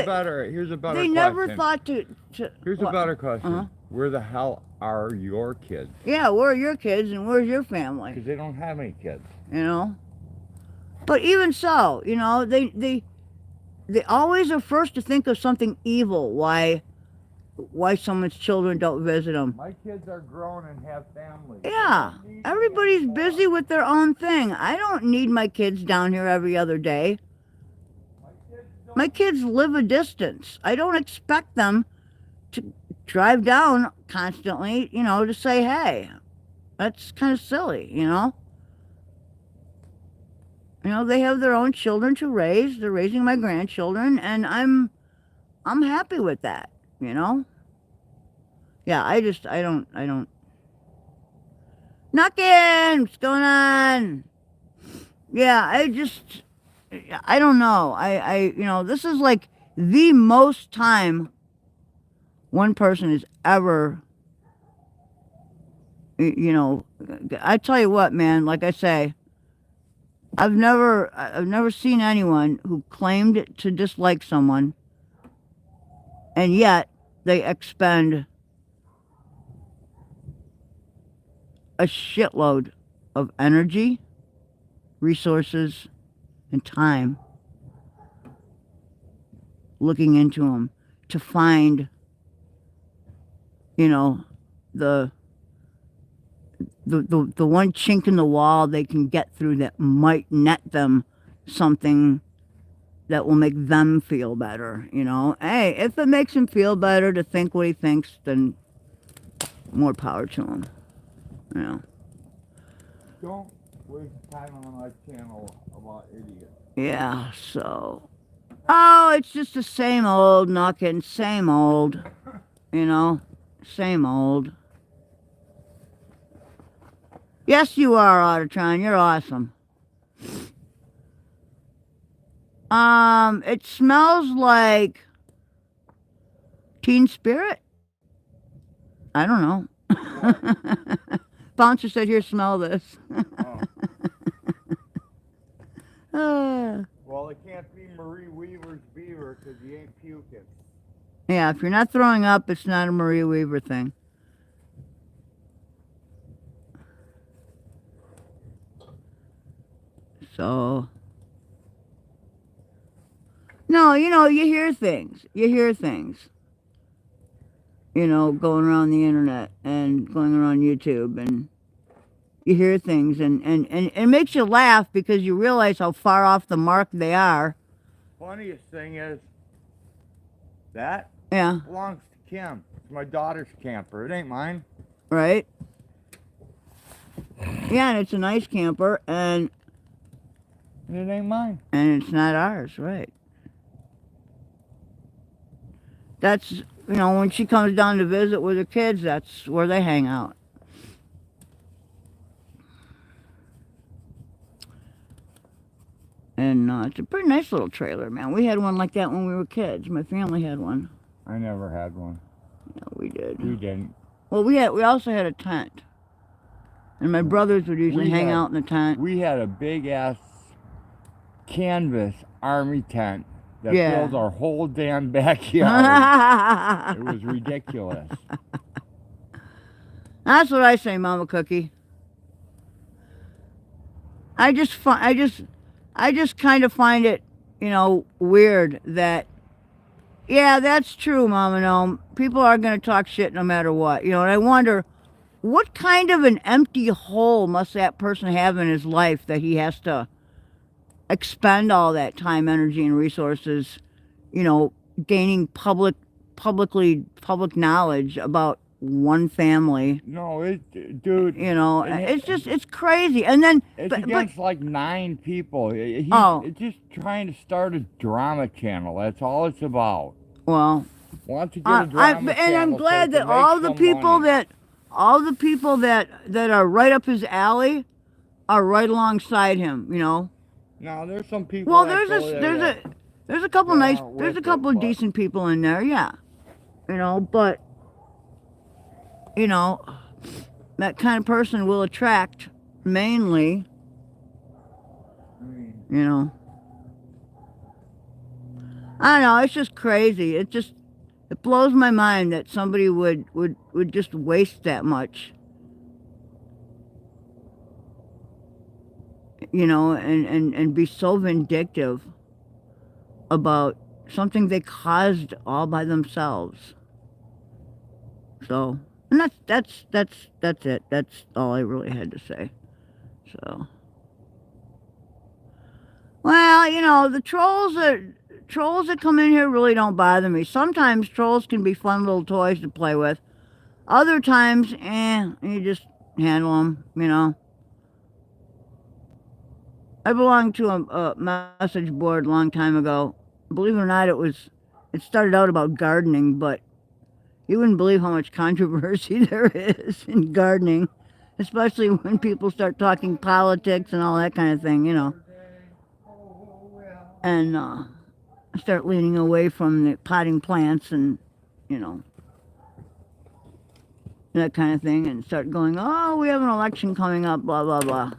better they question. never thought to Here's what? a better question. Uh-huh. Where the hell are your kids? Yeah, where are your kids and where's your family? Because they don't have any kids. You know? But even so, you know, they always are first to think of something evil, why someone's children don't visit them. My kids are grown and have families. Yeah, everybody's busy with their own thing. I don't need my kids down here every other day. My kids live a distance. I don't expect them to drive down constantly, you know, to say, hey. That's kind of silly, you know? You know, they have their own children to raise. They're raising my grandchildren, and I'm happy with that, you know? Yeah, I don't. Knockin'! What's going on? Yeah, I don't know. You know, this is like the most time one person is ever, you know, I tell you what, man, like I say, I've never seen anyone who claimed to dislike someone and yet they expend a shitload of energy, resources, and time looking into them to find, you know, the one chink in the wall they can get through that might net them something that will make them feel better, you know. Hey, if it makes him feel better to think what he thinks, then more power to him, you know. Don't waste time on my channel about idiots. Yeah, so. Oh, it's just the same old knocking, same old, you know, same old. Yes, you are, Ottertron. You're awesome. It smells like Teen Spirit. I don't know. Bouncer said, here, smell this. Well, it can't be Marie Weaver's beaver because you ain't puking. Yeah, if you're not throwing up, it's not a Marie Weaver thing. So, no, you know, you hear things, you know, going around the internet and going around YouTube, and you hear things, and it makes you laugh because you realize how far off the mark they are. Funniest thing is, that Yeah. belongs to Kim. It's my daughter's camper. It ain't mine. Right? Yeah, and it's a nice camper, and And it ain't mine. And it's not ours, right? That's, you know, when she comes down to visit with her kids, that's where they hang out. And it's a pretty nice little trailer, man. We had one like that when we were kids. My family had one. I never had one. Yeah, we did. We didn't. Well, we also had a tent. And my brothers would usually hang out in the tent. We had a big-ass canvas army tent that filled our whole damn backyard. It was ridiculous. That's what I say, Mama Cookie. I just kind of find it, you know, weird that, yeah, that's true, Mama Gnome. People are going to talk shit no matter what. You know, and I wonder, what kind of an empty hole must that person have in his life that he has to expend all that time, energy, and resources, you know, gaining public knowledge about one family. No, dude. You know, it's crazy. And then it's against like 9 people. He's just trying to start a drama channel. That's all it's about. Well, wants to get a drama channel. And I'm glad that all the people that are right up his alley are right alongside him. You know. No, there's some people. Well, there's a couple of decent people in there, yeah. You know, but you know, that kind of person will attract mainly, you know. I don't know, it's just crazy. It blows my mind that somebody would just waste that much. You know, and be so vindictive about something they caused all by themselves. So, and that's it. That's all I really had to say. So, well, you know, the trolls that come in here really don't bother me. Sometimes trolls can be fun little toys to play with. Other times, you just handle them, you know. I belonged to a message board a long time ago. Believe it or not, it started out about gardening, but you wouldn't believe how much controversy there is in gardening, especially when people start talking politics and all that kind of thing, you know. And start leaning away from the potting plants and, you know, that kind of thing, and start going, oh, we have an election coming up, blah, blah, blah.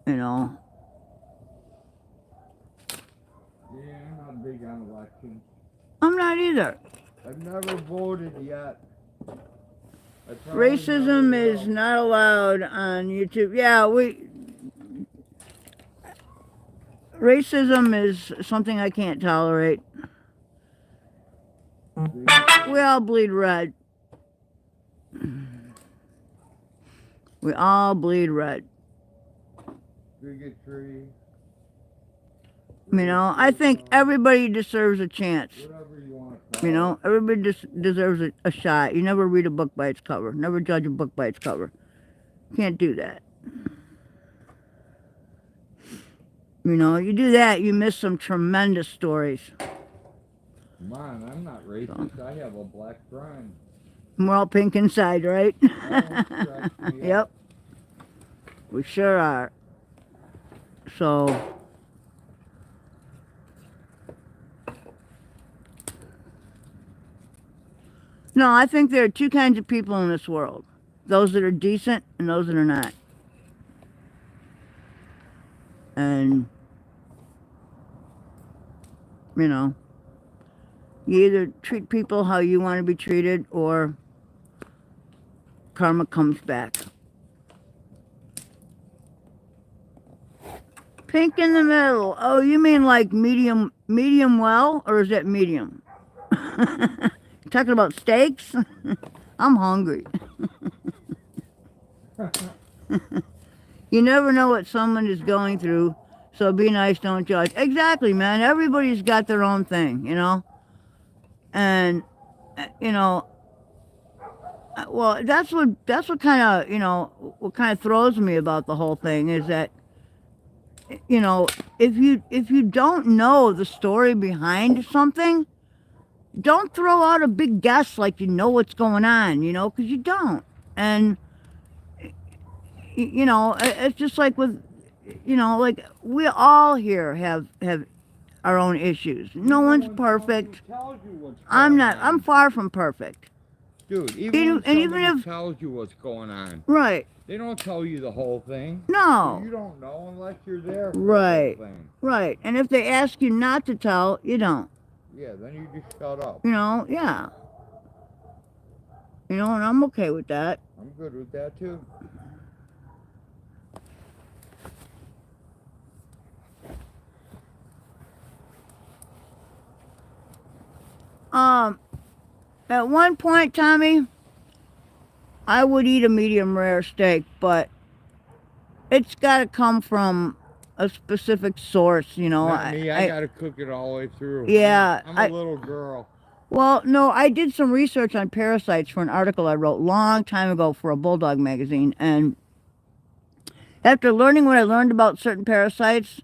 You know. Yeah, I'm not big on elections. I'm not either. I've never voted yet. Racism is not allowed on YouTube. Yeah, racism is something I can't tolerate. We all bleed red. We all bleed red. Bigotry. You know, I think everybody deserves a chance. Whatever you want. You know, everybody deserves a shot. You never read a book by its cover. Never judge a book by its cover. Can't do that. You know, you do that, you miss some tremendous stories. Come on, I'm not racist. I have a black friend. We're all pink inside, right? Yep. We sure are. So, no, I think there are two kinds of people in this world. Those that are decent and those that are not. And, you know, you either treat people how you want to be treated or karma comes back. Pink in the middle. Oh, you mean like medium well, or is that medium? Talking about steaks? I'm hungry. You never know what someone is going through, so be nice, don't judge. Exactly, man. Everybody's got their own thing, you know? And, you know, well, that's what kind of, you know, what kind of throws me about the whole thing is that, you know, if you don't know the story behind something, don't throw out a big guess like you know what's going on, you know, because you don't. And you know, it's just like with, you know, like we all here have our own issues. No one's perfect. I'm far from perfect. Dude, even if tells you what's going on, right, they don't tell you the whole thing. no, So you don't know unless you're there for right, the whole thing. right. And if they ask you not to tell, you don't. Yeah, then you just shut up. You know, yeah. You know, and I'm okay with that. I'm good with that too. At one point, Tommy, I would eat a medium rare steak, but it's got to come from a specific source, you know. Not me, I got to cook it all the way through. Yeah. I'm a little girl. Well, no, I did some research on parasites for an article I wrote a long time ago for a Bulldog magazine, and after learning what I learned about certain parasites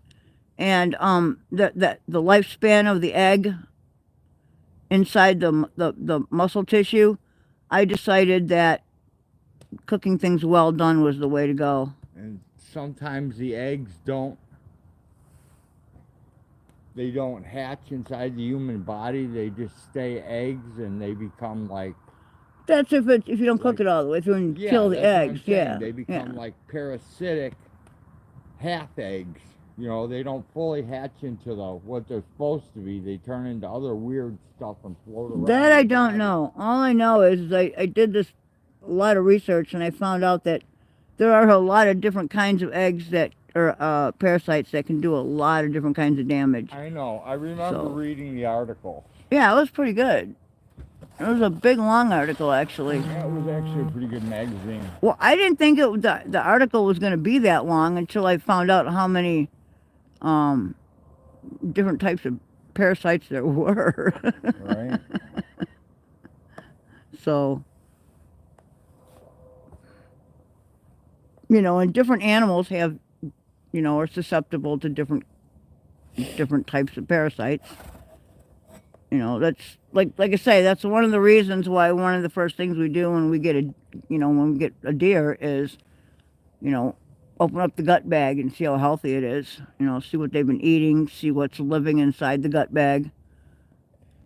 and the lifespan of the egg inside the muscle tissue, I decided that cooking things well done was the way to go. And sometimes the eggs don't hatch inside the human body. They just stay eggs and they become like... That's if you don't cook it all the way through and kill the eggs. Yeah, they become like parasitic half eggs. You know, they don't fully hatch into what they're supposed to be. They turn into other weird stuff and float around. That I don't know. All I know is I did a lot of research and I found out that there are a lot of different kinds of eggs that are parasites that can do a lot of different kinds of damage. I know. I remember reading the article. Yeah, it was pretty good. It was a big, long article, actually. Yeah, it was actually a pretty good magazine. Well, I didn't think the article was going to be that long until I found out how many different types of parasites there were. Right. So, you know, and different animals have, you know, are susceptible to different types of parasites. You know, that's like I say, that's one of the reasons why one of the first things we do when we get a deer is, you know, open up the gut bag and see how healthy it is. You know, see what they've been eating, see what's living inside the gut bag,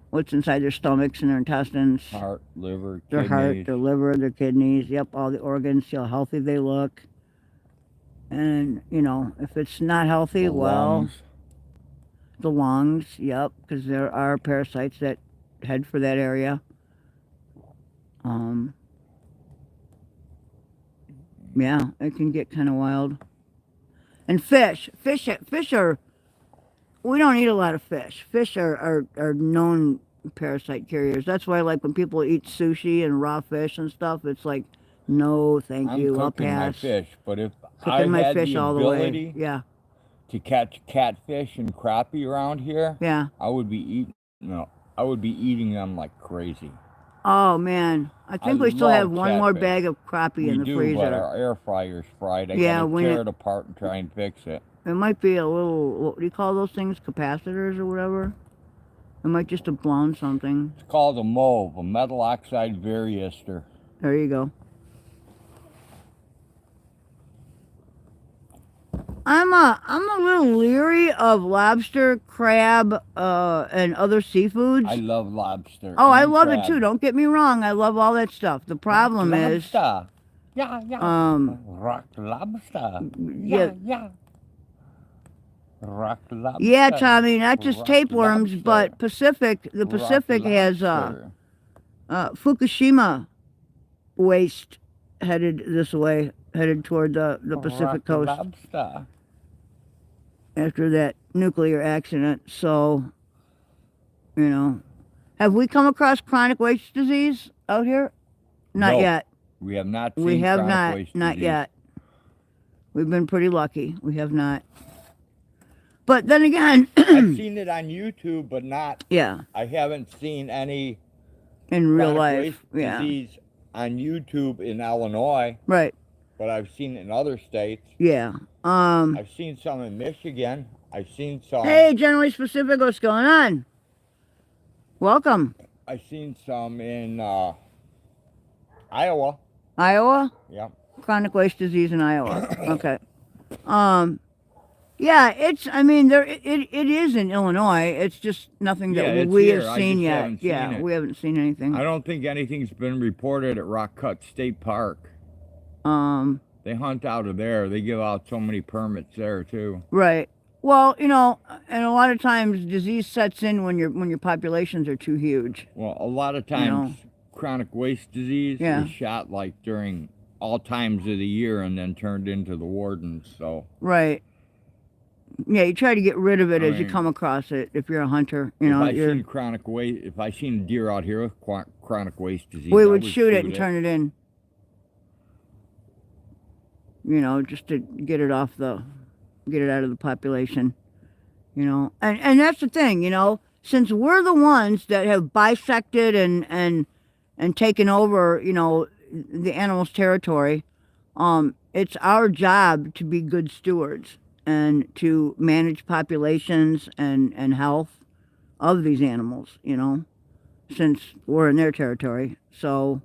what's inside their stomachs and their intestines. Heart, liver, their kidneys. Heart, their liver, their kidneys, yep, all the organs, see how healthy they look. And, you know, if it's not healthy, The lungs. The lungs, yep, because there are parasites that head for that area. Yeah, it can get kind of wild. And fish are, we don't eat a lot of fish. Fish are known parasite carriers. That's why, like, when people eat sushi and raw fish and stuff, it's like, no, thank you, I'll pass. I'm cooking my fish, but if Cooking my I had fish the all the ability way. Yeah. to catch catfish and crappie around here, Yeah. I would be eating them like crazy. Oh man, I think we still have one more bag of crappie in the freezer. But our air fryer's fried. I gotta tear it apart and try and fix it. It might be a little, what do you call those things, capacitors or whatever? It might just have blown something. It's called a MOV, a metal oxide varistor. There you go. I'm a little leery of lobster, crab, and other seafoods. I love lobster. Oh, I love it too. Don't get me wrong. I love all that stuff. The problem is, yeah. Rock lobster. Yeah. Rock lobster. Yeah, Tommy, not just Rock tapeworms, lobster. but Pacific. The Pacific has Fukushima waste headed this way, headed toward the Pacific coast. Lobster. After that nuclear accident. So, you know, have we come across chronic waste disease out here? Not yet. We have not seen We have chronic waste not disease. yet. We've been pretty lucky. We have not. But then again, I've seen it on YouTube, but not. Yeah. I haven't seen any in real chronic life. waste Yeah. disease on YouTube in Illinois. Right. but I've seen it in other states. Yeah. I've seen some in Michigan. I've seen some. Hey, Generally Specific, what's going on? Welcome. I've seen some in Iowa. Iowa? Yep. Chronic waste disease in Iowa. Okay. Yeah, I mean, it is in Illinois. It's just nothing that Yeah, it's we here. have I seen just yet. haven't seen Yeah, it. we haven't seen anything. I don't think anything's been reported at Rock Cut State Park. They hunt out of there. They give out so many permits there too. Right. Well, you know, and a lot of times disease sets in when your populations are too huge. Well, a lot of times chronic waste disease is shot like during all times of the year and then turned into the wardens. So right. Yeah, you try to get rid of it as you come across it. If you're a hunter, you know. If I seen deer out here with chronic waste disease, we would shoot it and turn it in. You know, just to get it out of the population. You know, and that's the thing. You know, since we're the ones that have bisected and taken over, you know, the animal's territory, it's our job to be good stewards and to manage populations and health of these animals, you know, since we're in their territory. So.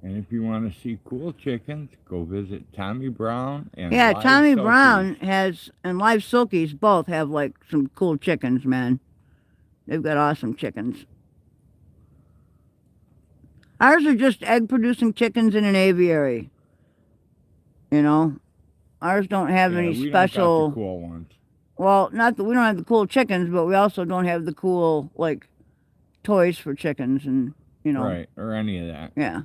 And if you want to see cool chickens, go visit Tommy Brown and Tommy Brown and Live Silkies both have like some cool chickens, man. They've got awesome chickens. Ours are just egg-producing chickens in an aviary. You know, ours don't have any special. Don't got the cool ones. Well, not that we don't have the cool chickens, but we also don't have the cool like toys for chickens, and you know. Right, or any of that. Yeah.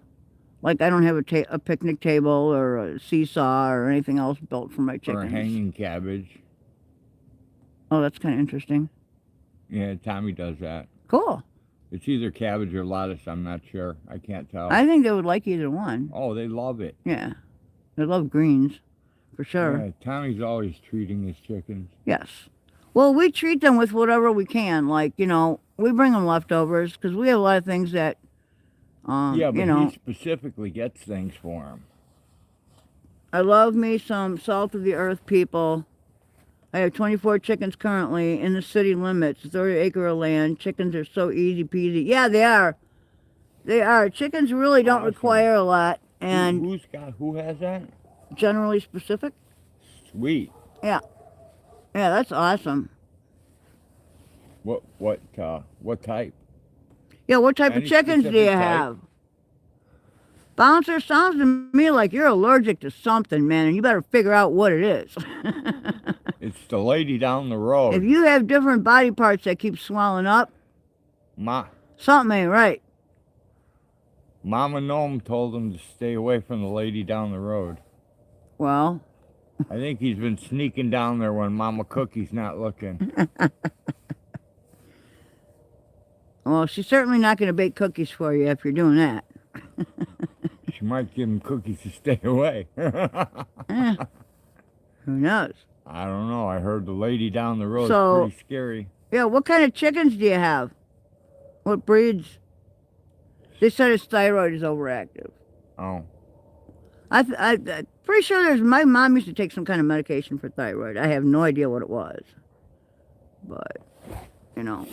Like, I don't have a picnic table or a seesaw or anything else built for my chickens. Or a hanging cabbage. Oh, that's kind of interesting. Yeah, Tommy does that. Cool. It's either cabbage or lettuce, I'm not sure. I can't tell. I think they would like either one. Oh, they love it. Yeah. They love greens, for sure. Yeah, Tommy's always treating his chickens. Yes. Well, we treat them with whatever we can. Like, you know, we bring them leftovers because we have a lot of things that... yeah, but you know, he specifically gets things for him. I love me some salt of the earth people. I have 24 chickens currently in the city limits, 30 acre of land. Chickens are so easy peasy. Yeah, they are. They are. Chickens really don't require a lot. And who has that? Generally Specific. Sweet. Yeah. Yeah, that's awesome. What type? Yeah, what type of chickens do you have? Bouncer, sounds to me like you're allergic to something, man, and you better figure out what it is. It's the lady down the road. If you have different body parts that keep swelling up, something ain't right. Mama Gnome told him to stay away from the lady down the road. Well... I think he's been sneaking down there when Mama Cookie's not looking. Well, she's certainly not going to bake cookies for you if you're doing that. She might give him cookies to stay away. Who knows? I don't know. I heard the lady down the road is pretty scary. Yeah, what kind of chickens do you have? What breeds? They said his thyroid is overactive. Oh. I'm pretty sure my mom used to take some kind of medication for thyroid. I have no idea what it was. But, you know.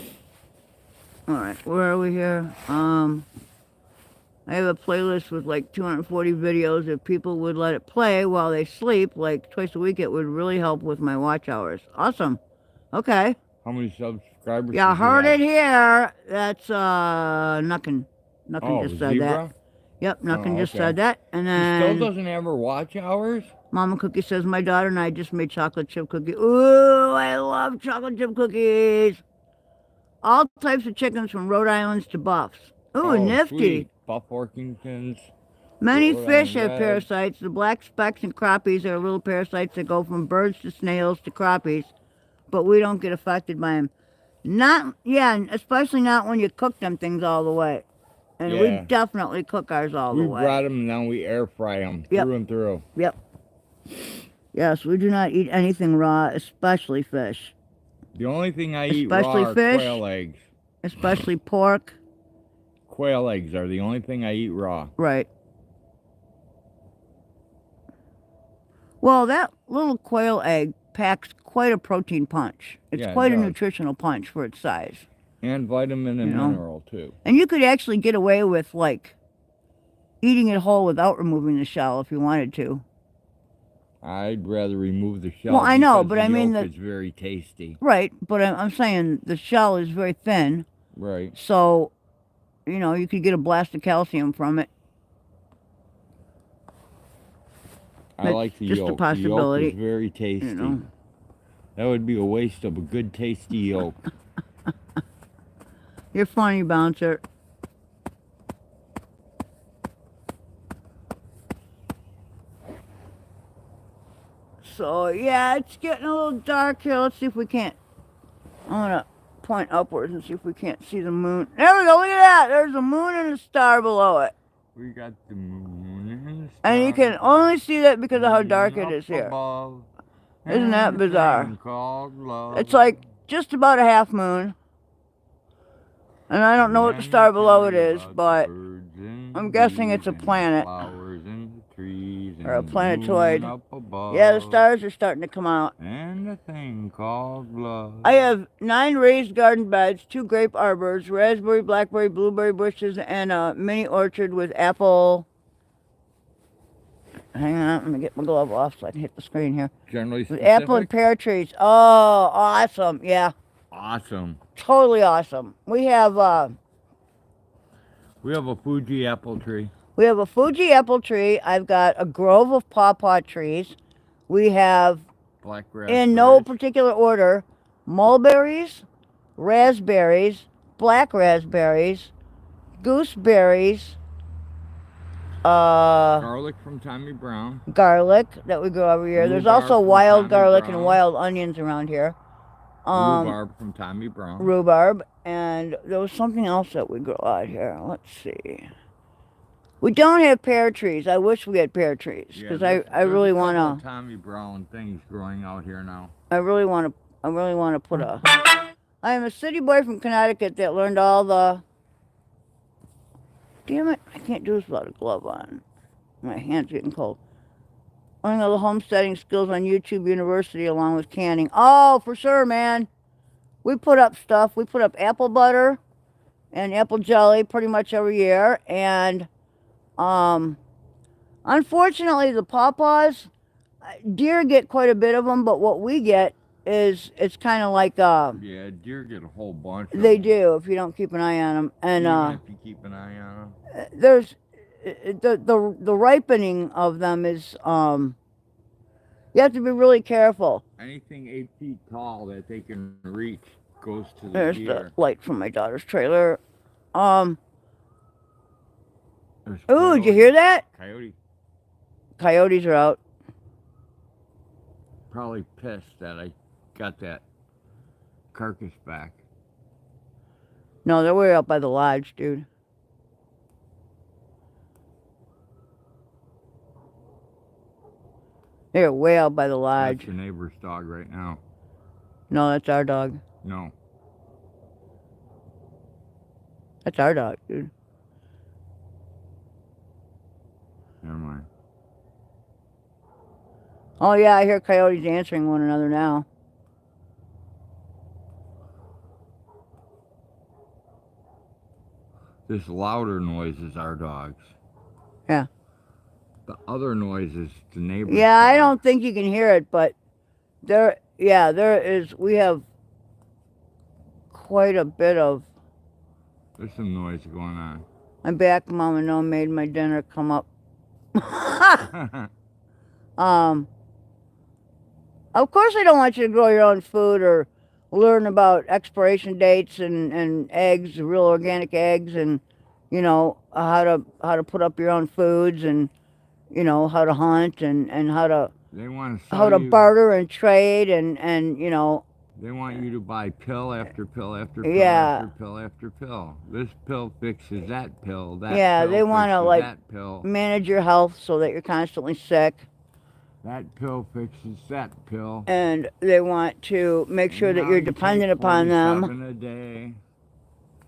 All right, where are we here? I have a playlist with like 240 videos. If people would let it play while they sleep, like twice a week, it would really help with my watch hours. Awesome. Okay. How many subscribers? Yeah, heard it here. That's Nuckin. Nuckin just said that. Yep, Nuckin just said that. And then... He still doesn't have her watch hours? Mama Cookie says, my daughter and I just made chocolate chip cookies. Ooh, I love chocolate chip cookies. All types of chickens from Rhode Islands to Buffs. Ooh, nifty. Sweet. Buff Orkingtons. Many fish have parasites. The black specks and crappies are little parasites that go from birds to snails to crappies, but we don't get affected by them. Especially not when you cook them things all the way. And we definitely cook ours all the way. We brought them and then we air fry them through and through. Yep. Yes, we do not eat anything raw, especially fish. The only thing I eat raw are quail eggs. Especially pork. Quail eggs are the only thing I eat raw. Right. Well, that little quail egg packs quite a protein punch. It's Yeah, it quite a does. nutritional punch for its size. And vitamin and You know? mineral, too. And you could actually get away with, like, eating it whole without removing the shell if you wanted to. I'd rather remove the shell. Well, I know, because but the I mean yolk the- is very tasty. Right, but I'm saying the shell is very thin, Right. so, you know, you could get a blast of calcium from it. I That's like the just a yolk. possibility, The yolk is very tasty. You know. That would be a waste of a good, tasty yolk. You're funny, Bouncer. So, yeah, it's getting a little dark here. Let's see if we can't. I'm going to point upwards and see if we can't see the moon. There we go. Look at that. There's a moon and a star below it. We got the moon and the stars. And you can only see that because of how dark it is here. Above, Isn't that and a bizarre? thing called love. It's like just about a half moon. And I don't know what the star below it is, but I'm guessing it's a planet. Flowers and the trees and Or a the planetoid. moon up above, Yeah, the stars are starting to come out. and a thing called love. I have 9 raised garden beds, 2 grape arbors, raspberry, blackberry, blueberry bushes, and a mini orchard with apple. Hang on, let me get my glove off so I can hit the screen here. Generally With specific. apple and pear trees. Oh, awesome. Yeah, Awesome. totally awesome. We have We have a Fuji apple tree. a Fuji apple tree. I've got a grove of pawpaw trees. We have, Black raspberries. in no particular order, mulberries, raspberries, black raspberries, gooseberries, Garlic from Tommy Brown. garlic that we grow every year. There's Rhubarb also from wild Tommy garlic Brown. and wild onions around here. Rhubarb from Tommy Brown. Rhubarb, and there was something else that we grow out here. Let's see. We don't have pear trees. I wish we had pear trees because I really want to. to. Tommy Brown things growing out here now. I really want to put a. I am a city boy from Connecticut that learned all the. Damn it! I can't do this without a glove on. My hand's getting cold. Learning all the homesteading skills on YouTube University along with canning. Oh, for sure, man. We put up stuff. We put up apple butter and apple jelly pretty much every year. And unfortunately, the pawpaws, deer get quite a bit of them, but what we get is it's kind of like Yeah, deer get a whole bunch of they them. do if you don't keep an eye on them. And Even if you keep an eye on them. there's the ripening of them is you have to be really careful. Anything 8 feet tall that they can reach goes to the There's deer. the light from my daughter's trailer. There's Ooh, did you hear that? Coyote. Coyotes are out. Probably pissed that I got that carcass back. No, they're way out by the lodge, dude. They're way out by the lodge. That's the neighbor's dog right now. No, that's our dog. No. That's our dog, dude. Never mind. Oh, yeah, I hear coyotes answering one another now. This louder noise is our dogs. Yeah. The other noise is the neighbor's Yeah, I dog. don't think you can hear it, but there is, we have quite a bit of, There's some noise going on. I'm back, Mama No made my dinner come up. Of course I don't want you to grow your own food or learn about expiration dates and eggs, real organic eggs, and, you know, how to put up your own foods and, you know, how to hunt and how to They want to how to barter and trade and you know. They want you to buy pill after pill after pill Yeah. after pill after pill. This pill fixes that pill. That Yeah, pill they want to fixes like that pill. manage your health so that you're constantly sick, That pill fixes that pill. and they want to make sure that Now you're you take dependent upon them 47 a day.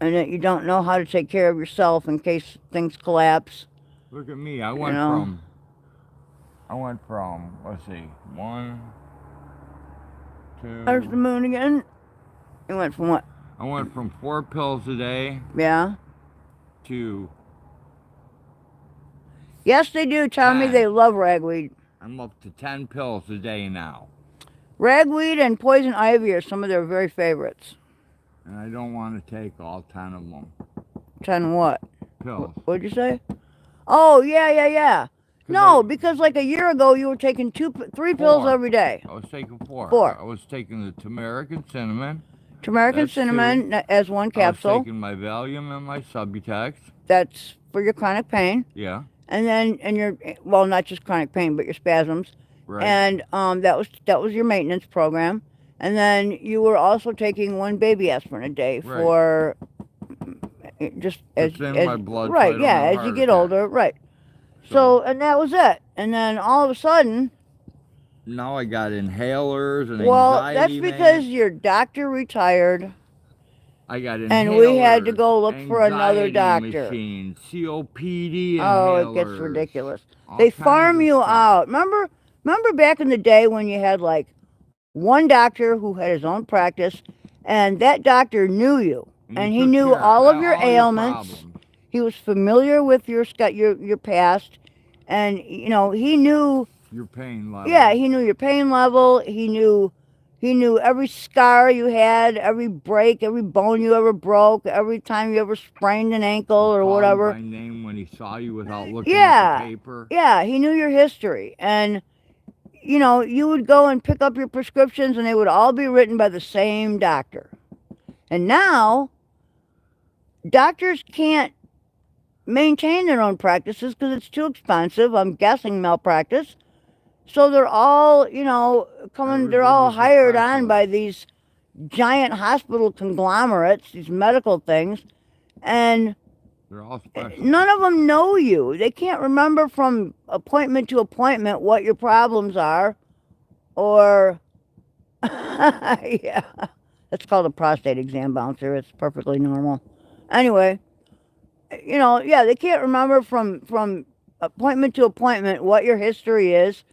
and that you don't know how to take care of yourself in case things collapse. Look at me. I went know? from I went from, let's see, 1, 2. There's the moon again. You went from what? I went from 4 pills a day Yeah. to Yes, they do. Tell me 10. they love ragweed. I'm up to 10 pills a day now. Ragweed and poison ivy are some of their very favorites. And I don't want to take all 10 of them. 10 what? Pills. What'd you say? Oh, yeah. No, because like a year ago you were taking 3 pills every day. I was taking 4. 4. I was taking the turmeric and cinnamon. Turmeric and cinnamon as one capsule. I was taking my Valium and my Subutex. That's for your chronic pain. Yeah. And then well, not just chronic pain, but your spasms. Right. And that was your maintenance program. And then you were also taking 1 baby aspirin a day for just as my blood. Right, yeah, as you get older, right. So, and that was it. And then all of a sudden, now I got inhalers and well, anxiety. that's because your doctor retired. I got inhalers. And we had to go look for another doctor. Machine, COPD inhalers. Oh, it gets ridiculous. They farm you out. Remember back in the day when you had like one doctor who had his own practice, and that doctor knew you, and he knew all of your ailments. He was familiar with your past, and you know he knew your pain level. Yeah, he knew your pain level. He knew every scar you had, every break, every bone you ever broke, every time you ever sprained an ankle or whatever. By name when he saw you without looking at the paper. Yeah, he knew your history, and you know you would go and pick up your prescriptions, and they would all be written by the same doctor. And now, doctors can't maintain their own practices because it's too expensive. I'm guessing malpractice. So they're all, they're all hired on by these giant hospital conglomerates, these medical things, and they're all special. None of them know you. They can't remember from appointment to appointment what your problems are, or, yeah, that's called a prostate exam bouncer. It's perfectly normal. Anyway, they can't remember from appointment to appointment what your history is,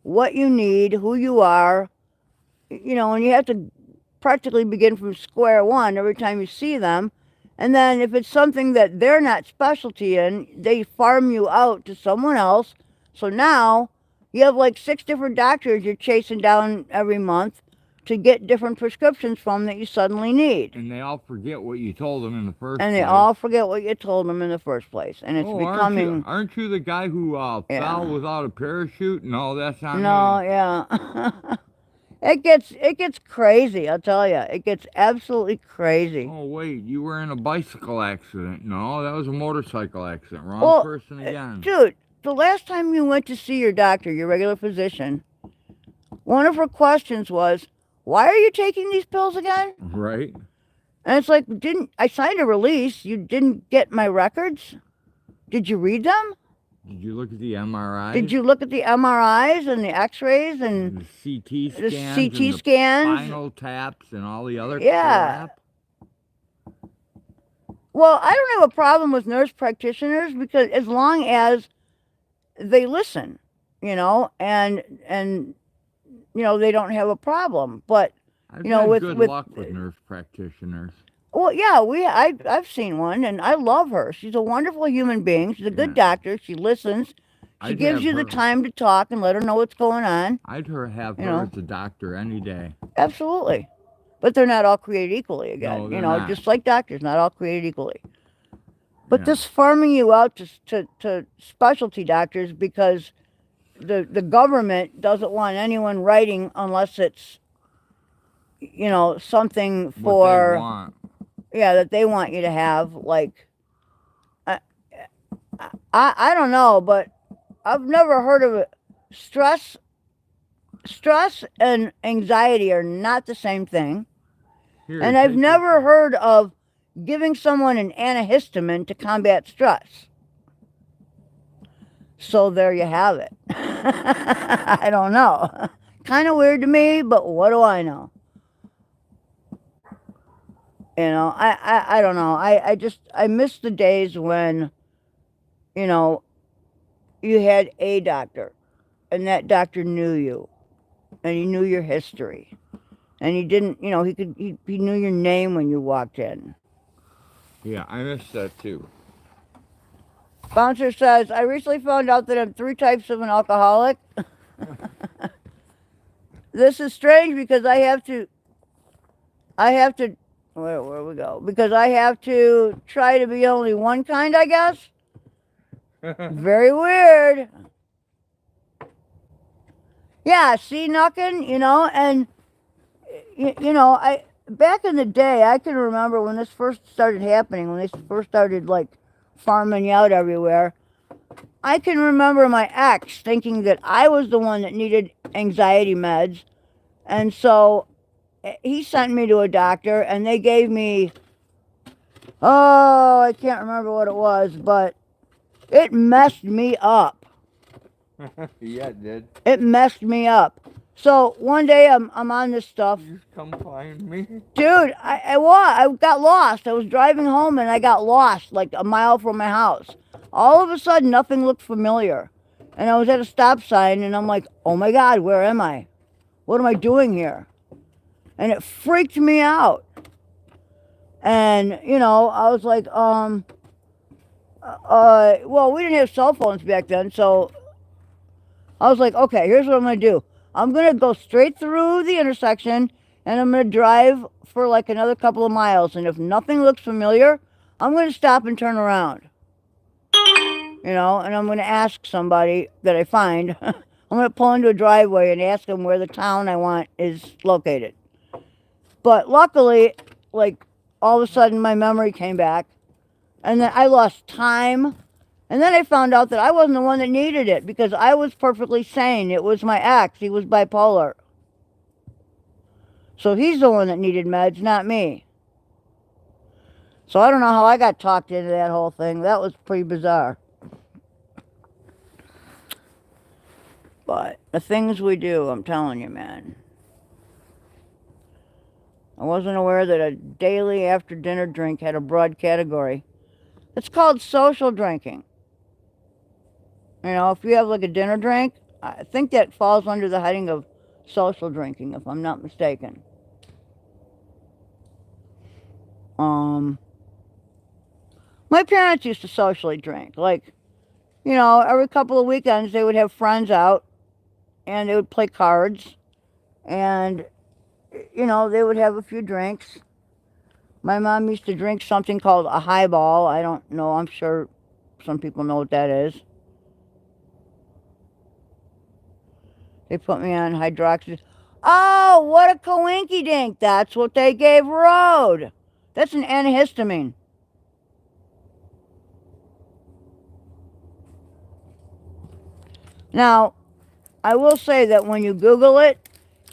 what you need, who you are, and you have to practically begin from square one every time you see them. And then if it's something that they're not specialty in, they farm you out to someone else. So now you have like 6 different doctors you're chasing down every month to get different prescriptions from that you suddenly need. And they all forget what you told them in the first place. And they all forget what you told them in the first place. And it's becoming... Aren't you the guy who fell without a parachute? No, that's not me. No, yeah. It gets crazy, I'll tell you. It gets absolutely crazy. Oh, wait, you were in a bicycle accident. No, that was a motorcycle accident. Wrong person again. Dude, the last time you went to see your doctor, your regular physician, one of her questions was, why are you taking these pills again? Right. And it's like, I signed a release. You didn't get my records? Did you read them? Did you look at the MRIs? Did you look at the MRIs and the X-rays and the CT scans? The CT scans? Spinal taps and all the other crap? Well, I don't have a problem with nurse practitioners because as long as they listen, and they don't have a problem. But I've had good luck with nurse practitioners. Well, yeah, I've seen one, and I love her. She's a wonderful human being. She's a good doctor. She listens. She gives you the time to talk and let her know what's going on. I'd have her as a doctor any day. Absolutely. But they're not all created equally again. No, not. Just like doctors, not all created equally. But this farming you out to specialty doctors because the government doesn't want anyone writing unless it's, something for... What they want. Yeah, that they want you to have, like, I don't know, but I've never heard of it. Stress and anxiety are not the same thing. And I've never heard of giving someone an antihistamine to combat stress. So there you have it. I don't know. Kind of weird to me, but what do I know? I don't know. I miss the days when, you had a doctor. and that doctor knew you, and he knew your history, and he didn't, you know, he knew your name when you walked in. Yeah, I missed that too. Bouncer says, I recently found out that I'm 3 types of an alcoholic. This is strange because I have to, where we go? Because I have to try to be only one kind, I guess. Very weird. Yeah, see, Knuckin, you know, and, you know, back in the day, I can remember when this first started happening, when they first started, like, farming you out everywhere. I can remember my ex thinking that I was the one that needed anxiety meds. And so he sent me to a doctor, and they gave me, oh, I can't remember what it was, but it messed me up. Yeah, it did. It messed me up. So one day I'm on this stuff. You just come find me. Dude, I got lost. I was driving home and I got lost like a mile from my house. All of a sudden, nothing looked familiar. And I was at a stop sign and I'm like, oh my God, where am I? What am I doing here? And it freaked me out. And, you know, I was like, well, we didn't have cell phones back then, so I was like, okay, here's what I'm going to do. I'm going to go straight through the intersection, and I'm going to drive for like another couple of miles. And if nothing looks familiar, I'm going to stop and turn around. You know, and I'm going to ask somebody that I find. I'm going to pull into a driveway and ask them where the town I want is located. But luckily, like, all of a sudden my memory came back. And then I lost time. And then I found out that I wasn't the one that needed it because I was perfectly sane. It was my ex. He was bipolar. So he's the one that needed meds, not me. So I don't know how I got talked into that whole thing. That was pretty bizarre. But the things we do, I'm telling you, man. I wasn't aware that a daily after dinner drink had a broad category. It's called social drinking. You know, if you have like a dinner drink, I think that falls under the heading of social drinking, if I'm not mistaken. My parents used to socially drink. Like, you know, every couple of weekends they would have friends out and they would play cards and, you know, they would have a few drinks. My mom used to drink something called a highball. I don't know. I'm sure some people know what that is. They put me on hydroxy. Oh, what a coinky dink. That's what they gave Rode. That's an antihistamine. Now, I will say that when you Google it,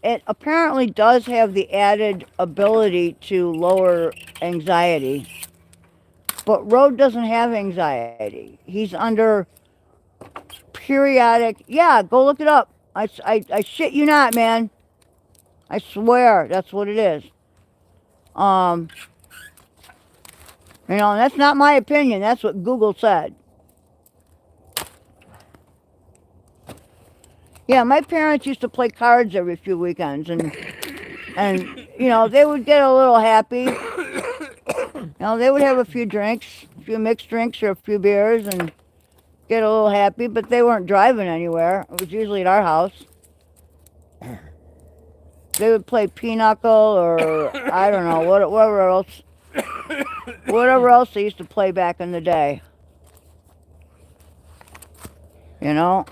it apparently does have the added ability to lower anxiety. But Rode doesn't have anxiety. He's under periodic... Yeah, go look it up. I shit you not, man. I swear, that's what it is. You know, and that's not my opinion. That's what Google said. Yeah, my parents used to play cards every few weekends, and you know, they would get a little happy. You know, they would have a few drinks, a few mixed drinks or a few beers, and get a little happy, but they weren't driving anywhere. It was usually at our house. They would play pinochle or I don't know, whatever else they used to play back in the day. You know?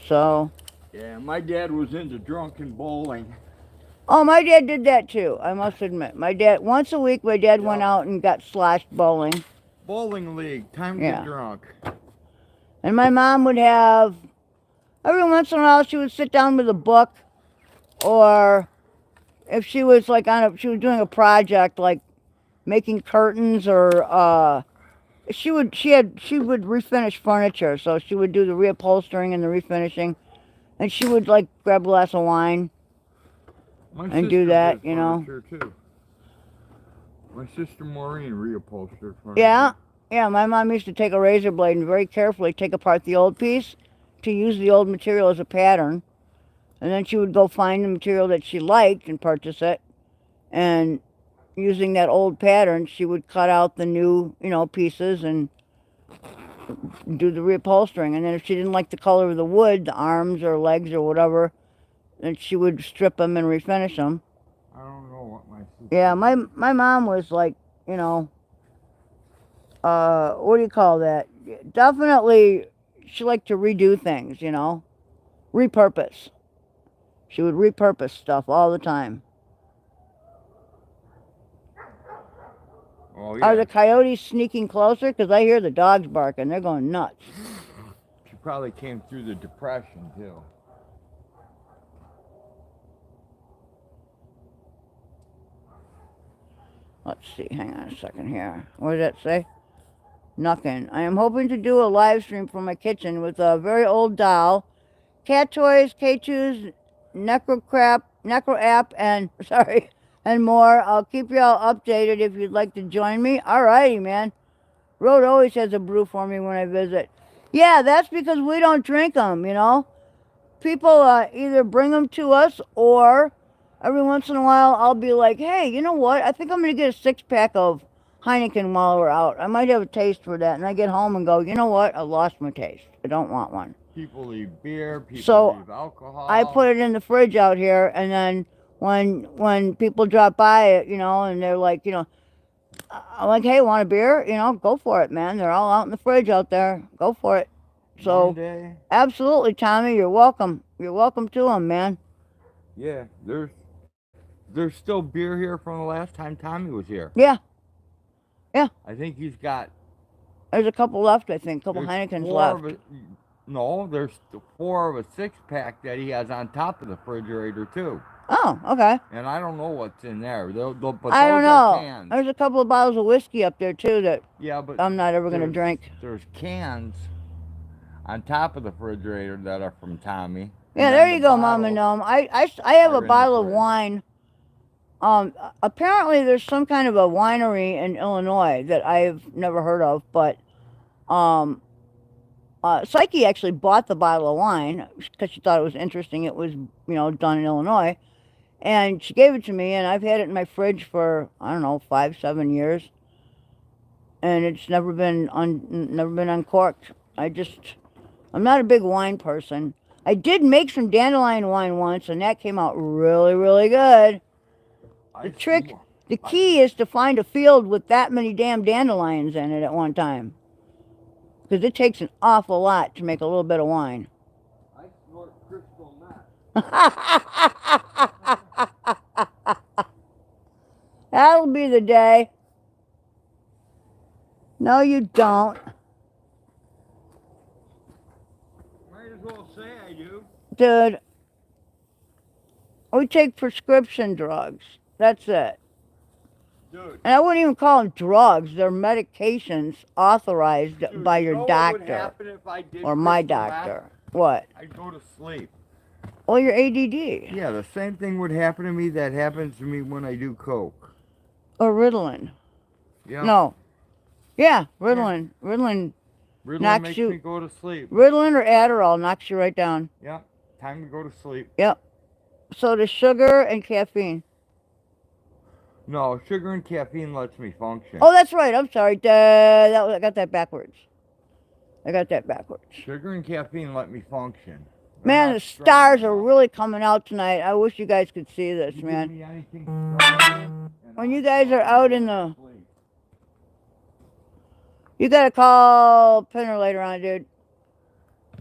So. Yeah, my dad was into drunken bowling. Oh, my dad did that too, I must admit. My dad, once a week, my dad went out and got sloshed bowling. Bowling league, time to get drunk. And my mom would have, every once in a while, she would sit down with a book, or if she was like she was doing a project like making curtains, or she would refinish furniture, so she would do the reupholstering and the refinishing, and she would like grab a glass of wine and do that, you know. Too. My sister Maureen reupholstered furniture. Yeah, my mom used to take a razor blade and very carefully take apart the old piece to use the old material as a pattern. And then she would go find the material that she liked and purchase it. And using that old pattern, she would cut out the new, pieces and do the reupholstering. And then if she didn't like the color of the wood, the arms or legs or whatever, then she would strip them and refinish them. I don't know what my sister... Yeah, my mom was like, what do you call that? Definitely, she liked to redo things, repurpose. She would repurpose stuff all the time. Oh, yeah. Are the coyotes sneaking closer? Because I hear the dogs barking. They're going nuts. She probably came through the depression, too. Let's see. Hang on a second here. What did that say? Nothing. I am hoping to do a live stream from my kitchen with a very old doll, cat toys, K2s, necro app, and and more. I'll keep y'all updated if you'd like to join me. Alrighty, man. Road always has a brew for me when I visit. Yeah, that's because we don't drink them, People either bring them to us, or every once in a while I'll be like, hey, you know what? I think I'm going to get a 6-pack of Heineken while we're out. I might have a taste for that. And I get home and go, you know what? I lost my taste. I don't want one. People leave beer, people leave alcohol. I put it in the fridge out here, and then when people drop by, and they're like, I'm like, hey, want a beer? Go for it, man. They're all out in the fridge out there. Go for it. So, absolutely, Tommy, you're welcome. You're welcome to them, man. Yeah, there's still beer here from the last time Tommy was here. Yeah. Yeah. I think he's got... There's a couple left, I think. A couple Heinekens left. No, there's 4 of a 6-pack that he has on top of the refrigerator, too. Oh, okay. And I don't know what's in there. But I don't know. Cans. There's a couple of bottles of whiskey up there, too, that but I'm not ever going to drink. There's cans on top of the refrigerator that are from Tommy. Yeah, there you go, Mama Gnome. I have a bottle of wine. Apparently there's some kind of a winery in Illinois that I've never heard of, but Psyche actually bought the bottle of wine because she thought it was interesting. It was, done in Illinois. And she gave it to me, and I've had it in my fridge for, I don't know, 5-7 years. And it's never been uncorked. I'm not a big wine person. I did make some dandelion wine once, and that came out really, really good. The key is to find a field with that many damn dandelions in it at one time. Because it takes an awful lot to make a little bit of wine. I snort crystal nuts. That'll be the day. No, you don't. Might as well say I do. Dude, we take prescription drugs. That's it. Dude. And I wouldn't even call them drugs. They're medications authorized by your doctor. What would happen if I did or my doctor. What? I'd go to sleep. Well, you're ADD. Yeah, the same thing would happen to me that happens to me when I do coke. Or Ritalin. Yeah. No. Yeah, Ritalin. Yeah. Ritalin knocks makes you... me go to sleep. Ritalin or Adderall knocks you right down. Yep. Time to go to sleep. Yep. So does sugar and caffeine. No, sugar and caffeine lets me function. Oh, that's right. I'm sorry. I got that backwards. Sugar and caffeine let me function. Man, the stars are really coming out tonight. I wish you guys could see this, man. When you guys are out in the... You gotta call Pinner later on, dude.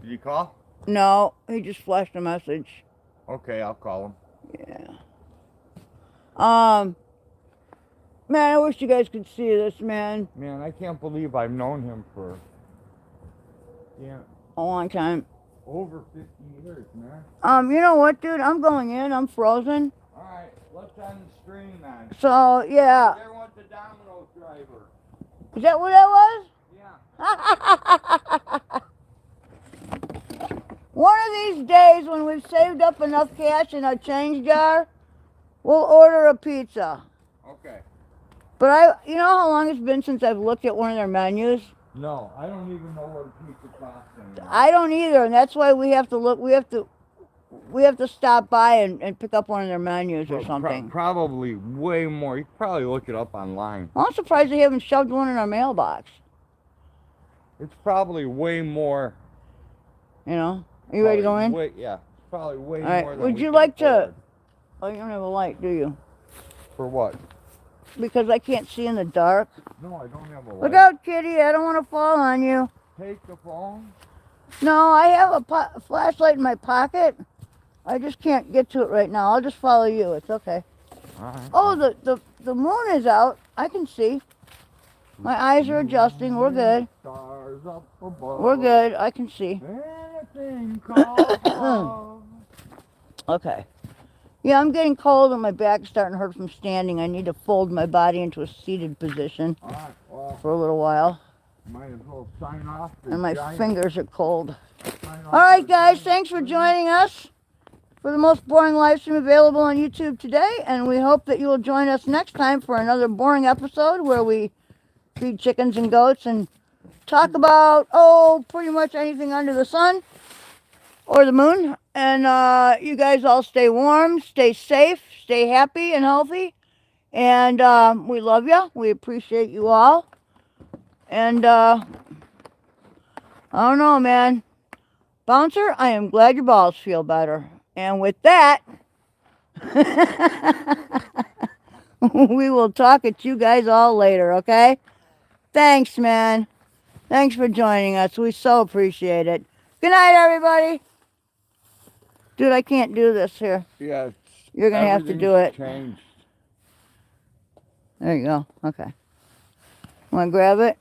Did you call? No, he just flashed a message. Okay, I'll call him. Yeah. Man, I wish you guys could see this, man. Man, I can't believe I've known him for... a long time. Over 50 years, man. You know what, dude? I'm going in. I'm frozen. Alright, let's end the stream, man. So, yeah. There went the Domino's driver. Is that what that was? Yeah. One of these days when we've saved up enough cash in our change jar, we'll order a pizza. Okay. But you know how long it's been since I've looked at one of their menus? No, I don't even know what a pizza costs anymore. I don't either, and that's why we have to look. We have to stop by and pick up one of their menus or something. Probably way more. You can probably look it up online. I'm surprised they haven't shoved one in our mailbox. It's probably way more. You know? Are you ready to go in? Yeah, probably way All right. more than Would we you can like to? afford. Oh, you don't have a light, do you? For what? Because I can't see in the dark. No, I don't have a light. Look out, kitty! I don't want to fall on you. Take the phone. No, I have a flashlight in my pocket. I just can't get to it right now. I'll just follow you. It's okay. All right. Oh, the moon is out. I can see. My eyes are adjusting. We're good. Stars up above. We're good. I can see. Anything called love. Okay. Yeah, I'm getting cold and my back's starting to hurt from standing. I need to fold my body into a seated position All right, well, for a little while. might as well sign off. And my fingers are cold. Sign off All right, the guys. giant Thanks for screen. joining us for the most boring live stream available on YouTube today. And we hope that you will join us next time for another boring episode where we feed chickens and goats and talk about, pretty much anything under the sun or the moon. And you guys all stay warm, stay safe, stay happy and healthy. And we love you. We appreciate you all. And I don't know, man. Bouncer, I am glad your balls feel better. And with that, we will talk at you guys all later, okay? Thanks, man. Thanks for joining us. We so appreciate it. Good night, everybody. Dude, I can't do this here. Yeah. You're going to have to do it. Changed. There you go. Okay. Want to grab it?